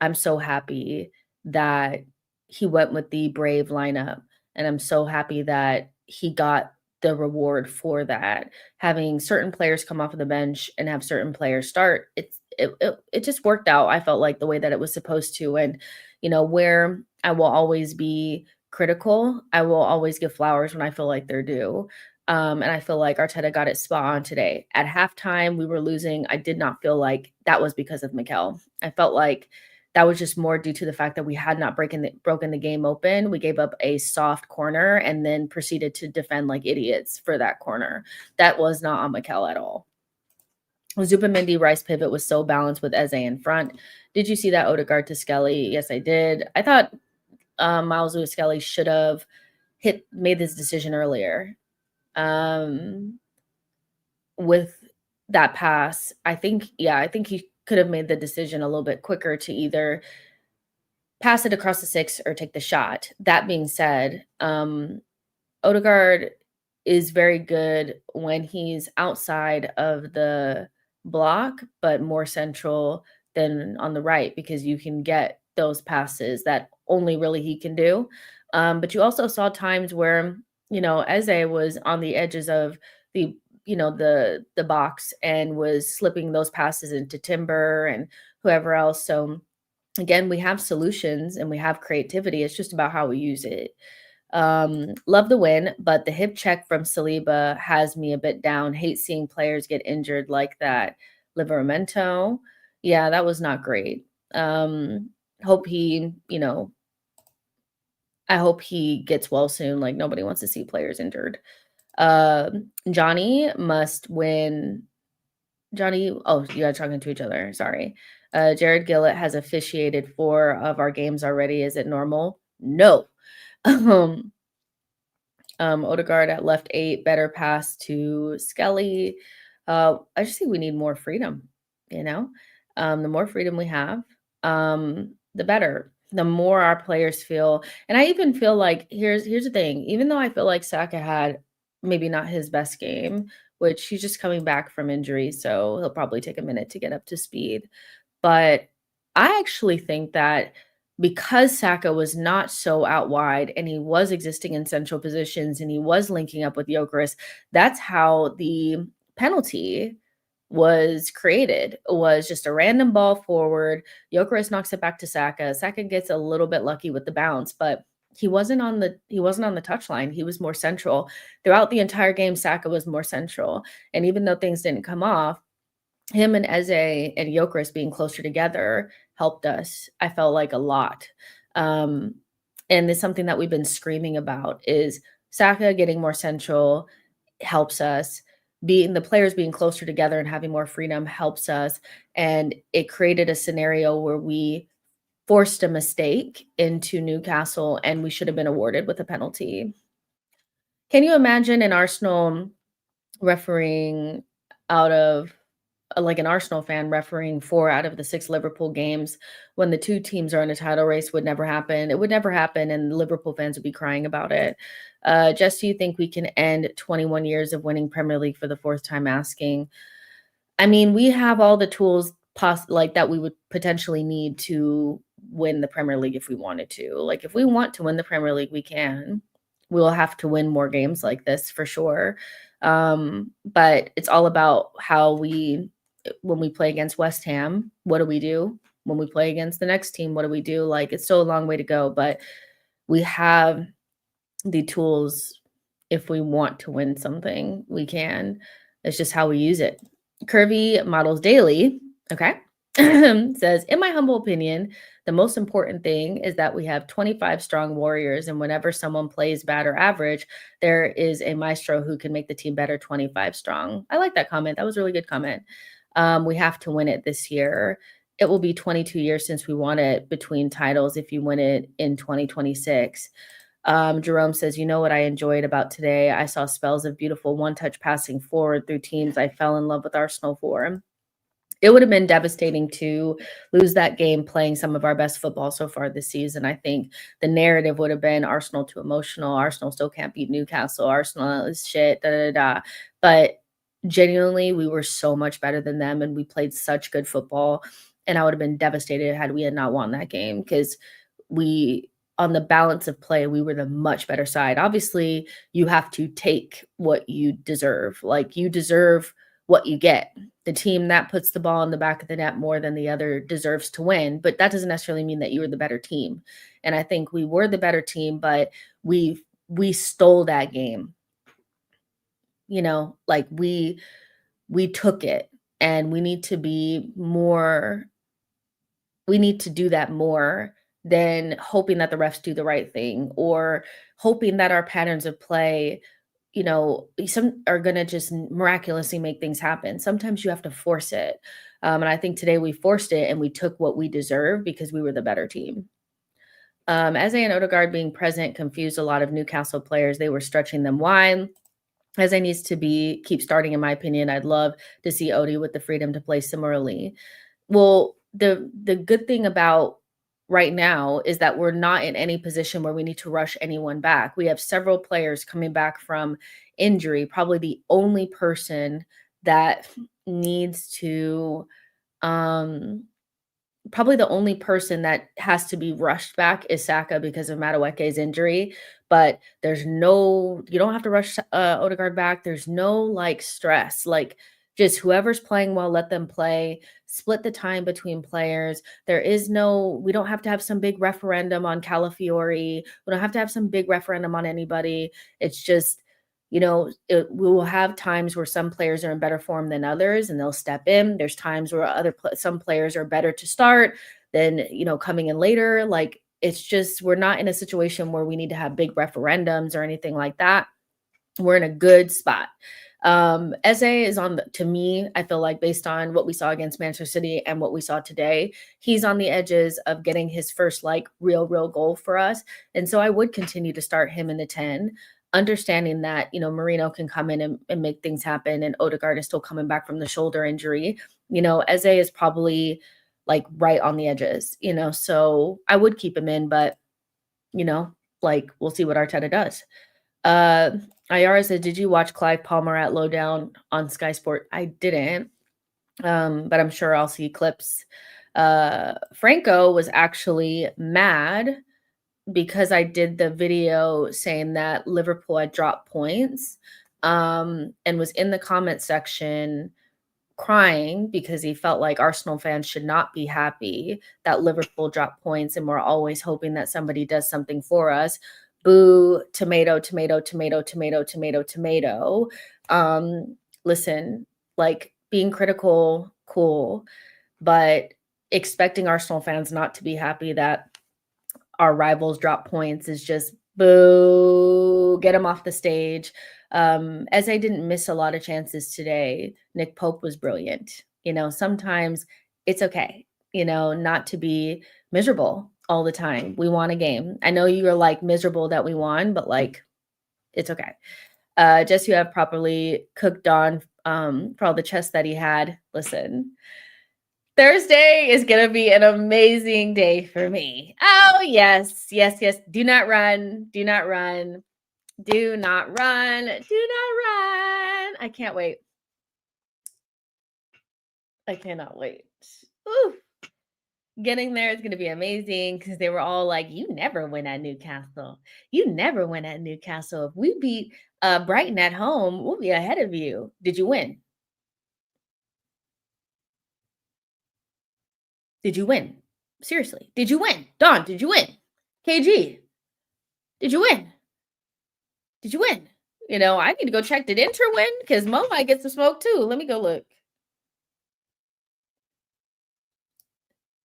I'm so happy that he went with the brave lineup. And I'm so happy that he got the reward for that. Having certain players come off of the bench and have certain players start, it just worked out. I felt like the way that it was supposed to. And, where I will always be critical, I will always give flowers when I feel like they're due. And I feel like Arteta got it spot on today. At halftime, we were losing. I did not feel like that was because of Mikel. I felt like that was just more due to the fact that we had not broken the game open. We gave up a soft corner and then proceeded to defend like idiots for that corner. That was not on Mikel at all. Zubimendi Rice pivot was so balanced with Eze in front. Did you see that Odegaard to Skelly? Yes, I did. I thought Miles Lewis Skelly should have made this decision earlier. With that pass, I think he could have made the decision a little bit quicker to either pass it across the 6 or take the shot. That being said, Odegaard is very good when he's outside of the block, but more central than on the right because you can get those passes that only really he can do. But you also saw times where, Eze was on the edges of the box and was slipping those passes into Timber and whoever else. So again, we have solutions and we have creativity. It's just about how we use it. Love the win, but the hip check from Saliba has me a bit down. Hate seeing players get injured like that. Liveramento, yeah, that was not great. Hope he, I hope he gets well soon. Like nobody wants to see players injured. Johnny must win. Johnny, oh, you guys are talking to each other. Sorry. Jared Gillett has officiated 4 of our games already. Is it normal? No. Odegaard at left 8, better pass to Skelly. I just think we need more freedom, the more freedom we have, the better. The more our players feel, and I even feel like here's the thing, even though I feel like Saka had maybe not his best game, which he's just coming back from injury, so he'll probably take a minute to get up to speed. But I actually think that because Saka was not so out wide and he was existing in central positions and he was linking up with Gyökeres, that's how the penalty was created was just a random ball forward. Gyökeres knocks it back to Saka. Saka gets a little bit lucky with the bounce, but he wasn't on the touchline. He was more central. Throughout the entire game, Saka was more central. And even though things didn't come off, him and Eze and Gyökeres being closer together helped us, I felt like, a lot. Um, and it's something that we've been screaming about is Saka getting more central helps us. Being the players being closer together and having more freedom helps us. And it created a scenario where we forced a mistake into Newcastle and we should have been awarded with a penalty. Can you imagine an Arsenal refereeing out of like an Arsenal fan refereeing 4 out of the 6 Liverpool games when the 2 teams are in a title race would never happen. It would never happen, and Liverpool fans would be crying about it. Jess, do you think we can end 21 years of winning Premier League for the 4th time asking? I mean, we have all the tools like that we would potentially need to win the Premier League if we wanted to. Like if we want to win the Premier League, we can. We'll have to win more games like this for sure. But it's all about how when we play against West Ham, what do we do? When we play against the next team, what do we do? Like it's still a long way to go, but we have the tools. If we want to win something, we can. It's just how we use it. Curvy Models Daily, okay, says, in my humble opinion, the most important thing is that we have 25 strong warriors, and whenever someone plays bad or average, there is a maestro who can make the team better 25 strong. I like that comment. That was a really good comment. We have to win it this year. It will be 22 years since we won it between titles if you win it in 2026. Jerome says, you know what I enjoyed about today? I saw spells of beautiful one-touch passing forward through teams I fell in love with Arsenal for. It would have been devastating to lose that game playing some of our best football so far this season. I think the narrative would have been Arsenal too emotional. Arsenal still can't beat Newcastle. Arsenal is shit, da, da, da. But genuinely, we were so much better than them, and we played such good football. And I would have been devastated had we had not won that game because on the balance of play, we were the much better side. Obviously, you have to take what you deserve. Like you deserve what you get. The team that puts the ball in the back of the net more than the other deserves to win, but that doesn't necessarily mean that you were the better team. And I think we were the better team, but we stole that game. You know, like we took it, and we need to be more we need to do that more than hoping that the refs do the right thing or hoping that our patterns of play, some are going to just miraculously make things happen. Sometimes you have to force it. And I think today we forced it and we took what we deserve because we were the better team. Eze and Odegaard being present confused a lot of Newcastle players. They were stretching them wide. Eze needs to keep starting, in my opinion. I'd love to see Odie with the freedom to play similarly. Well, the good thing about right now is that we're not in any position where we need to rush anyone back. We have several players coming back from injury. Probably the only person that needs to probably the only person that has to be rushed back is Saka because of Madueke's injury. But you don't have to rush Odegaard back. There's no like stress. Like just whoever's playing well, let them play. Split the time between players. We don't have to have some big referendum on Calafiori. We don't have to have some big referendum on anybody. It's just, we will have times where some players are in better form than others and they'll step in. There's times where some players are better to start than, coming in later. Like it's just, we're not in a situation where we need to have big referendums or anything like that. We're in a good spot. Eze is to me, I feel like based on what we saw against Manchester City and what we saw today, he's on the edges of getting his first like real goal for us. And so I would continue to start him in the 10, understanding that, Marino can come in and make things happen. And Odegaard is still coming back from the shoulder injury. Eze is probably like right on the edges, so I would keep him in, but, like we'll see what Arteta does. Ayara said, did you watch Clive Palmer at Lowdown on Sky Sport? I didn't, but I'm sure I'll see clips. Franco was actually mad because I did the video saying that Liverpool had dropped points and was in the comment section crying because he felt like Arsenal fans should not be happy that Liverpool dropped points and we're always hoping that somebody does something for us. Boo, tomato, tomato, tomato, tomato, tomato, tomato. Listen, like being critical, cool, but expecting Arsenal fans not to be happy that our rivals drop points is just boo, get them off the stage. As I didn't miss a lot of chances today, Nick Pope was brilliant. Sometimes it's okay, not to be miserable all the time. We won a game. I know you're like miserable that we won, but like it's okay. Just you have properly cooked on for all the chess that he had. Listen, Thursday is going to be an amazing day for me. Oh, yes, yes, yes. Do not run. Do not run. Do not run. Do not run. I can't wait. I cannot wait. Ooh. Getting there is going to be amazing because they were all like, you never win at Newcastle. You never win at Newcastle. If we beat Brighton at home, we'll be ahead of you. Did you win? Did you win? Seriously. Did you win? Dawn, did you win? KG, did you win? Did you win? I need to go check. Did Inter win? Because Mo might get some smoke too. Let me go look.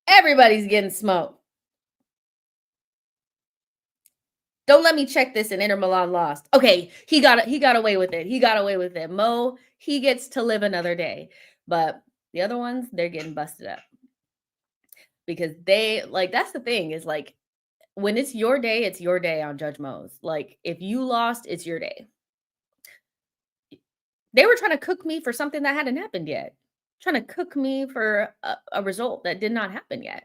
Everybody's getting smoke. Don't let me check this and Inter Milan lost. Okay, he got away with it. He got away with it. Mo, he gets to live another day. But the other ones, they're getting busted up. Because they that's the thing is like when it's your day on Judge Mo's. Like if you lost, it's your day. They were trying to cook me for something that hadn't happened yet. Trying to cook me for a result that did not happen yet.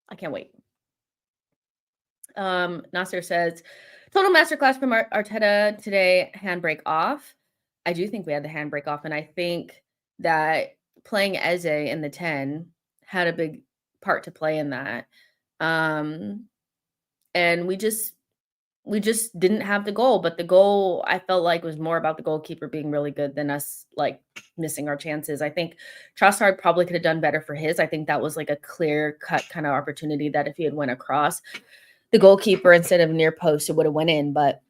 I can't wait. Nasser says, total masterclass from Arteta today, handbrake off. I do think we had the handbrake off, and I think that playing Eze in the 10 had a big part to play in that. And we just didn't have the goal, but the goal I felt like was more about the goalkeeper being really good than us like missing our chances. I think Trossard probably could have done better for his. I think that was like a clear cut kind of opportunity that if he had went across the goalkeeper instead of near post, it would have went in. But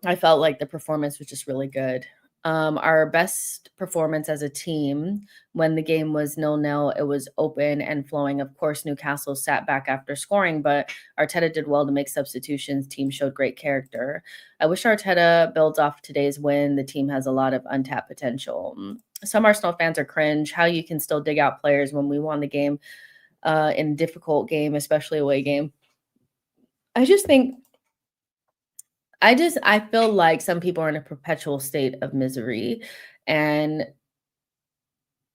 I felt like the performance was just really good. Our best performance as a team when the game was 0-0, it was open and flowing. Of course, Newcastle sat back after scoring, but Arteta did well to make substitutions. Team showed great character. I wish Arteta builds off today's win. The team has a lot of untapped potential. Some Arsenal fans are cringe. How you can still dig out players when we won the game in a difficult game, especially away game. I just think I feel like some people are in a perpetual state of misery. And,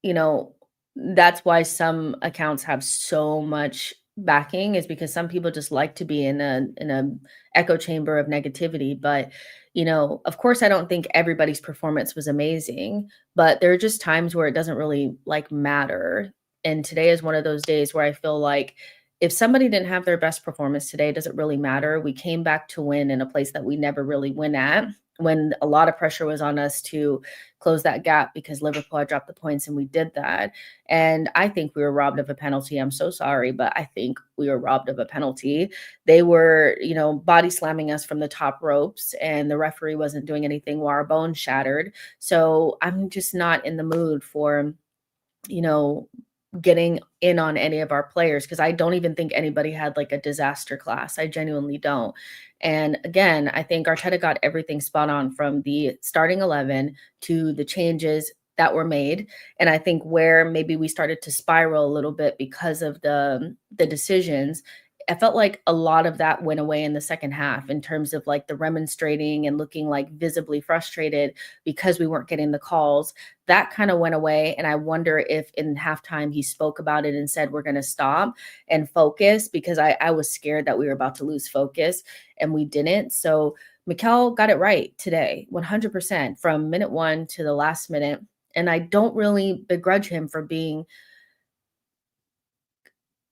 you know, that's why some accounts have so much backing is because some people just like to be in a echo chamber of negativity. But, of course I don't think everybody's performance was amazing, but there are just times where it doesn't really like matter. And today is one of those days where I feel like if somebody didn't have their best performance today, does it really matter? We came back to win in a place that we never really win at when a lot of pressure was on us to close that gap because Liverpool had dropped the points and we did that. And I think we were robbed of a penalty. I'm so sorry, but I think we were robbed of a penalty. They were, body slamming us from the top ropes and the referee wasn't doing anything while our bones shattered. So I'm just not in the mood for, getting in on any of our players because I don't even think anybody had like a disaster class. I genuinely don't. And again, I think Arteta got everything spot on from the starting 11 to the changes that were made. And I think where maybe we started to spiral a little bit because of the decisions, I felt like a lot of that went away in the second half in terms of like the remonstrating and looking like visibly frustrated because we weren't getting the calls. That kind of went away. And I wonder if in halftime he spoke about it and said, we're going to stop and focus because I was scared that we were about to lose focus and we didn't. So Mikel got it right today, 100% from minute one to the last minute. And I don't really begrudge him for being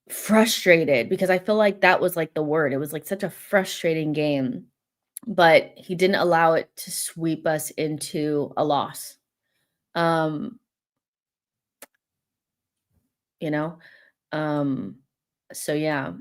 frustrated because I feel like that was like the word. It was like such a frustrating game. but he didn't allow it to sweep us into a loss. Um, you know? Um, so yeah.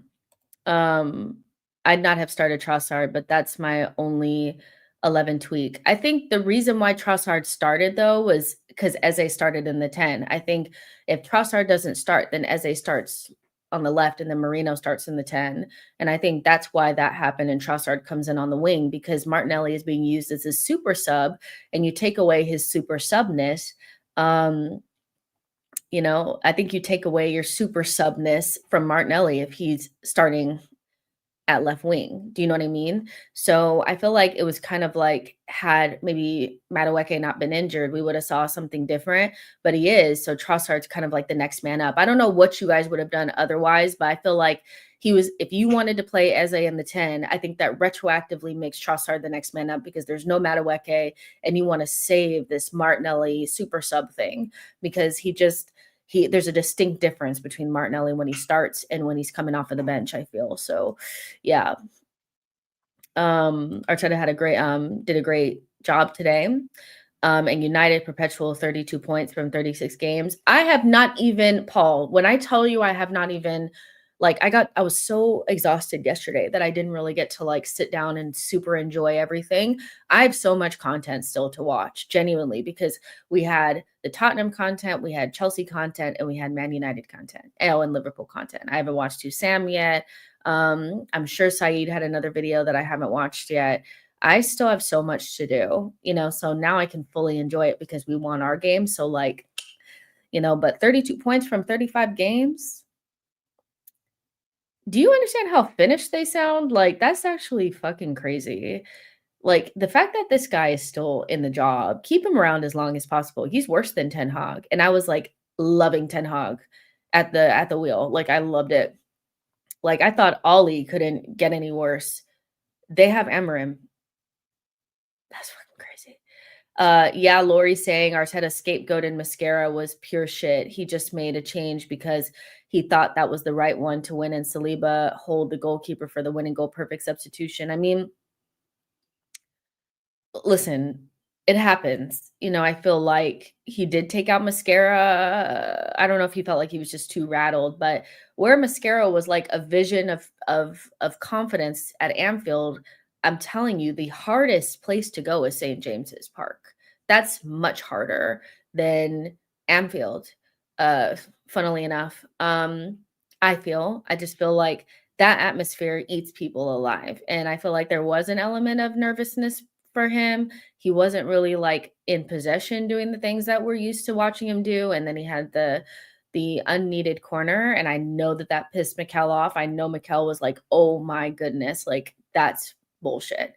Um, I'd not have started Trossard, but that's my only 11 tweak. I think the reason why Trossard started though was because Eze started in the 10. I think if Trossard doesn't start, then Eze starts on the left and then Marino starts in the 10. And I think that's why that happened and Trossard comes in on the wing because Martinelli is being used as a super sub and you take away his super subness. Um, I think you take away your super subness from Martinelli if he's starting at left wing. Do you know what I mean? So I feel like it was kind of like had maybe Madueke not been injured, we would have saw something different, but he is. So Trossard's kind of like the next man up. I don't know what you guys would have done otherwise, but I feel like he was, if you wanted to play Eze in the 10, I think that retroactively makes Trossard the next man up because there's no Madueke and you want to save this Martinelli super sub thing because there's a distinct difference between Martinelli when he starts and when he's coming off of the bench, I feel. So yeah. Arteta did a great job today. And United perpetual 32 points from 36 games. I have not even, Paul, when I tell you I have not even, like, I was so exhausted yesterday that I didn't really get to like sit down and super enjoy everything. I have so much content still to watch, genuinely, because we had the Tottenham content, we had Chelsea content, and we had Man United content, and Liverpool content. I haven't watched Sam yet. I'm sure Saeed had another video that I haven't watched yet. I still have so much to do, so now I can fully enjoy it because we won our game. So like, but 32 points from 35 games. Do you understand how finished they sound? Like, that's actually fucking crazy. Like, the fact that this guy is still in the job, keep him around as long as possible. He's worse than Ten Hag. And I was like loving Ten Hag at the wheel. Like, I loved it. Like, I thought Ollie couldn't get any worse. They have Amarim. That's fucking crazy. Yeah, Lori's saying Arteta's scapegoat and mascara was pure shit. He just made a change because he thought that was the right one to win, and Saliba hold the goalkeeper for the winning goal, perfect substitution. I mean, listen, it happens. I feel like he did take out mascara. I don't know if he felt like he was just too rattled, but where mascara was like a vision of confidence at Anfield, I'm telling you, the hardest place to go is St. James's Park. That's much harder than Anfield. Funnily enough, I just feel like that atmosphere eats people alive, and I feel like there was an element of nervousness for him. He wasn't really like in possession doing the things that we're used to watching him do, and then he had the unneeded corner, and I know that pissed Mikel off. I know Mikel was like, "Oh my goodness, like that's bullshit."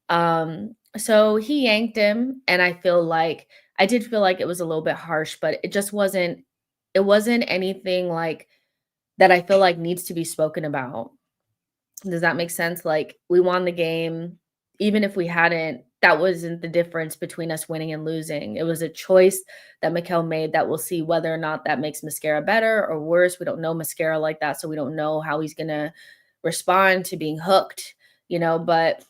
So he yanked him, and I did feel like it was a little bit harsh, but it wasn't anything like that I feel like needs to be spoken about. Does that make sense? Like, we won the game. Even if we hadn't, that wasn't the difference between us winning and losing. It was a choice that Mikel made that we'll see whether or not that makes Mascara better or worse. We don't know Mascara like that, so we don't know how he's going to respond to being hooked, but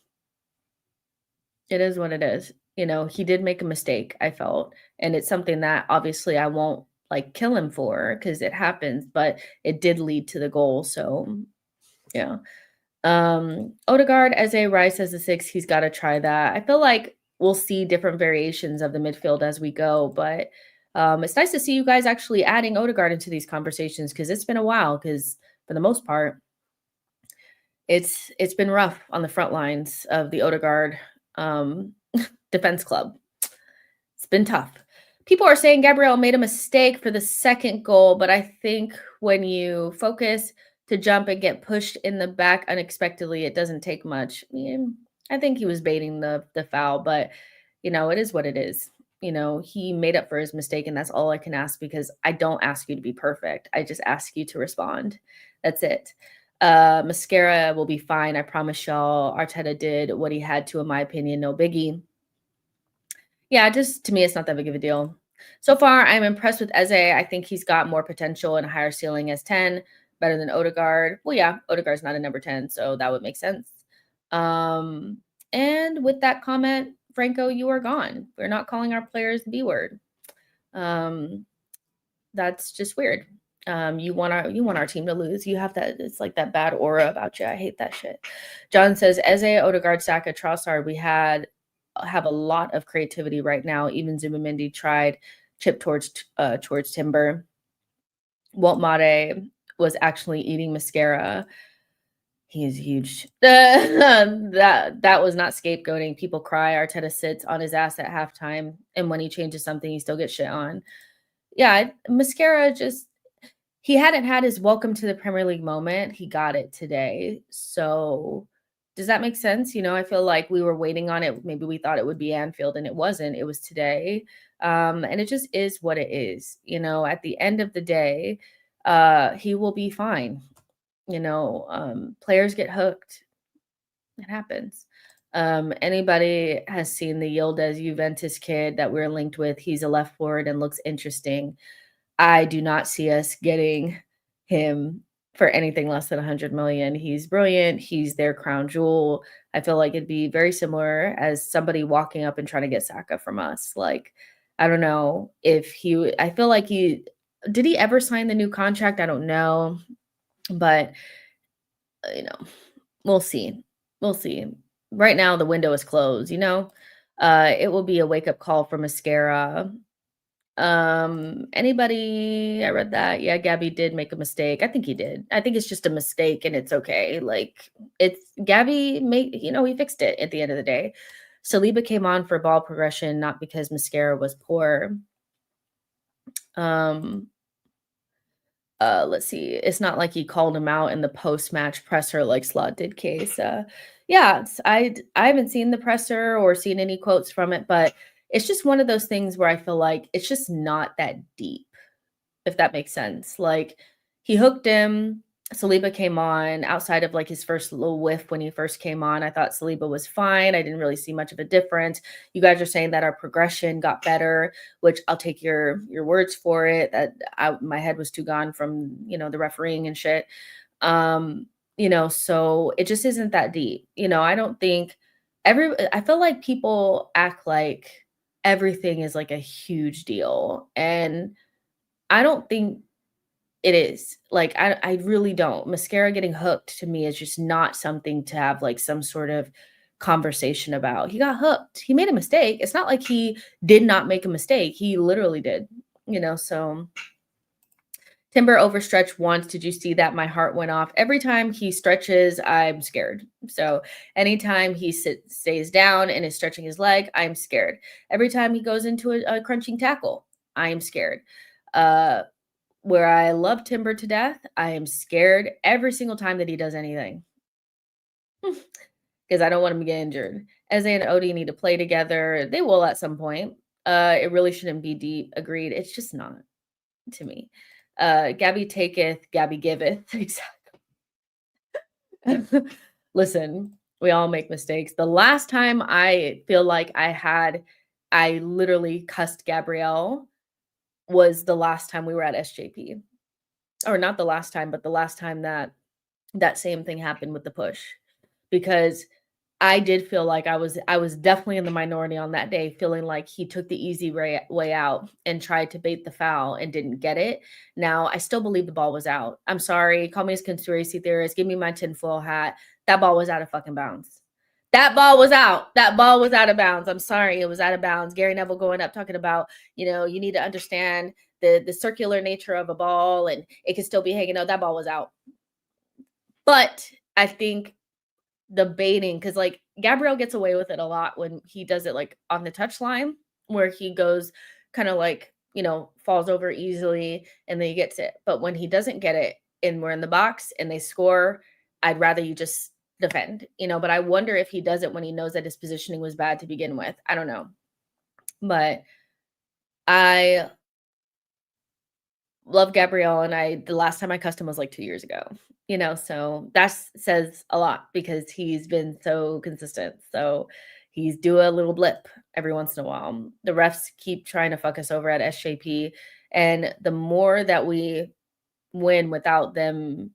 it is what it is. He did make a mistake, I felt, and it's something that obviously I won't like kill him for because it happens, but it did lead to the goal. So, yeah. Odegaard as a Rice as a 6, he's got to try that. I feel like we'll see different variations of the midfield as we go, but it's nice to see you guys actually adding Odegaard into these conversations because it's been a while. Because for the most part, it's been rough on the front lines of the Odegaard defense club. It's been tough. People are saying Gabrielle made a mistake for the second goal, but I think when you focus to jump and get pushed in the back unexpectedly, it doesn't take much. I think he was baiting the foul, but it is what it is. He made up for his mistake, and that's all I can ask because I don't ask you to be perfect. I just ask you to respond. That's it. Mascara will be fine. I promise y'all. Arteta did what he had to, in my opinion. No biggie. Yeah, just to me, it's not that big of a deal. So far, I'm impressed with Eze. I think he's got more potential and a higher ceiling as 10, better than Odegaard. Well, yeah, Odegaard's not a number 10, so that would make sense. And with that comment, Franco, you are gone. We're not calling our players the B word. That's just weird. You want our team to lose. You have that. It's like that bad aura about you. I hate that shit. John says, Eze, Odegaard, Saka, Trossard. We have a lot of creativity right now. Even Zubimendi tried chip towards Timber. Walt Mate was actually eating mascara. He is huge. That was not scapegoating. People cry. Arteta sits on his ass at halftime, and when he changes something, he still gets shit on. Yeah, mascara just he hadn't had his welcome to the Premier League moment. He got it today. So does that make sense? I feel like we were waiting on it. Maybe we thought it would be Anfield and it wasn't. It was today. And it just is what it is. At the end of the day, he will be fine. Players get hooked. It happens. Anybody has seen the Yildiz Juventus kid that we're linked with. He's a left forward and looks interesting. I do not see us getting him for anything less than 100 million. He's brilliant. He's their crown jewel. I feel like it'd be very similar as somebody walking up and trying to get Saka from us. Like, I don't know if I feel like did he ever sign the new contract? I don't know, but we'll see. We'll see. Right now, the window is closed, it will be a wake-up call for mascara. Anybody? I read that. Yeah, Gabby did make a mistake. I think he did. I think it's just a mistake and it's okay. Like Gabby he fixed it at the end of the day. Saliba came on for ball progression, not because mascara was poor. Let's see. It's not like he called him out in the post-match presser like Slot did case. Yeah, I haven't seen the presser or seen any quotes from it, but it's just one of those things where I feel like it's just not that deep, if that makes sense. Like he hooked him. Saliba came on outside of like his first little whiff when he first came on. I thought Saliba was fine. I didn't really see much of a difference. You guys are saying that our progression got better, which I'll take your words for it. That my head was too gone from the refereeing and shit. So it just isn't that deep. I don't think I feel like people act like everything is like a huge deal, and I don't think it is. Like, I really don't. Mascara getting hooked to me is just not something to have like some sort of conversation about. He got hooked. He made a mistake. It's not like he did not make a mistake. He literally did, so Timber overstretched once. Did you see that? My heart went off. Every time he stretches, I'm scared. So anytime he stays down and is stretching his leg, I'm scared. Every time he goes into a crunching tackle, I am scared. Where I love Timber to death, I am scared every single time that he does anything. Because I don't want him to get injured. Eze and Odie need to play together. They will at some point. It really shouldn't be deep. Agreed. It's just not to me. Gabby taketh, Gabby giveth. Exactly. Listen, we all make mistakes. The last time I feel like I literally cussed Gabrielle was the last time we were at SJP. Or not the last time, but the last time that same thing happened with the push. Because I did feel like I was definitely in the minority on that day, feeling like he took the easy way out and tried to bait the foul and didn't get it. Now, I still believe the ball was out. I'm sorry. Call me a conspiracy theorist. Give me my tinfoil hat. That ball was out of fucking bounds. That ball was out. That ball was out of bounds. I'm sorry. It was out of bounds. Gary Neville going up talking about, you need to understand the circular nature of a ball and it can still be hanging out. That ball was out. But I think the baiting, because like Gabrielle gets away with it a lot when he does it like on the touchline where he goes kind of like, falls over easily and then he gets it. But when he doesn't get it and we're in the box and they score, I'd rather you just defend, but I wonder if he does it when he knows that his positioning was bad to begin with. I don't know. But I love Gabrielle, and the last time I cussed him was like 2 years ago, so that says a lot because he's been so consistent. So he's due a little blip every once in a while. The refs keep trying to fuck us over at SJP, and the more that we win without them,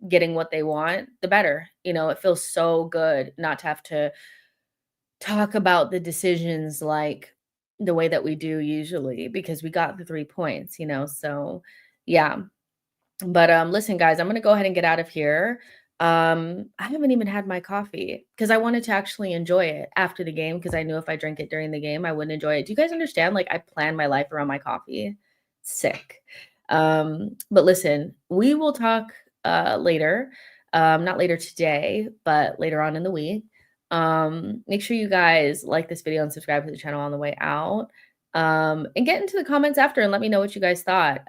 getting what they want, the better. You know, it feels so good not to have to talk about the decisions like the way that we do usually because we got the 3 points, you know? So, yeah. But, listen, guys, I'm gonna go ahead and get out of here. I haven't even had my coffee because I wanted to actually enjoy it after the game because I knew if I drank it during the game, I wouldn't enjoy it. Do you guys understand? Like, I plan my life around my coffee. Sick. But listen, we will talk, later. Not later today, but later on in the week. Make sure you guys like this video and subscribe to the channel on the way out. And get into the comments after and let me know what you guys thought.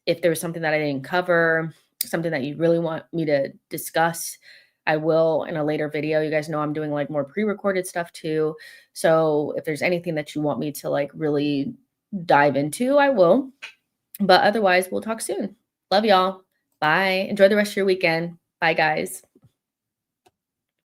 If there was something that I didn't cover, something that you really want me to discuss, I will in a later video. You guys know I'm doing like more pre-recorded stuff too. So if there's anything that you want me to like really dive into, I will. But otherwise, we'll talk soon. Love y'all. Bye. Enjoy the rest of your weekend. Bye, guys.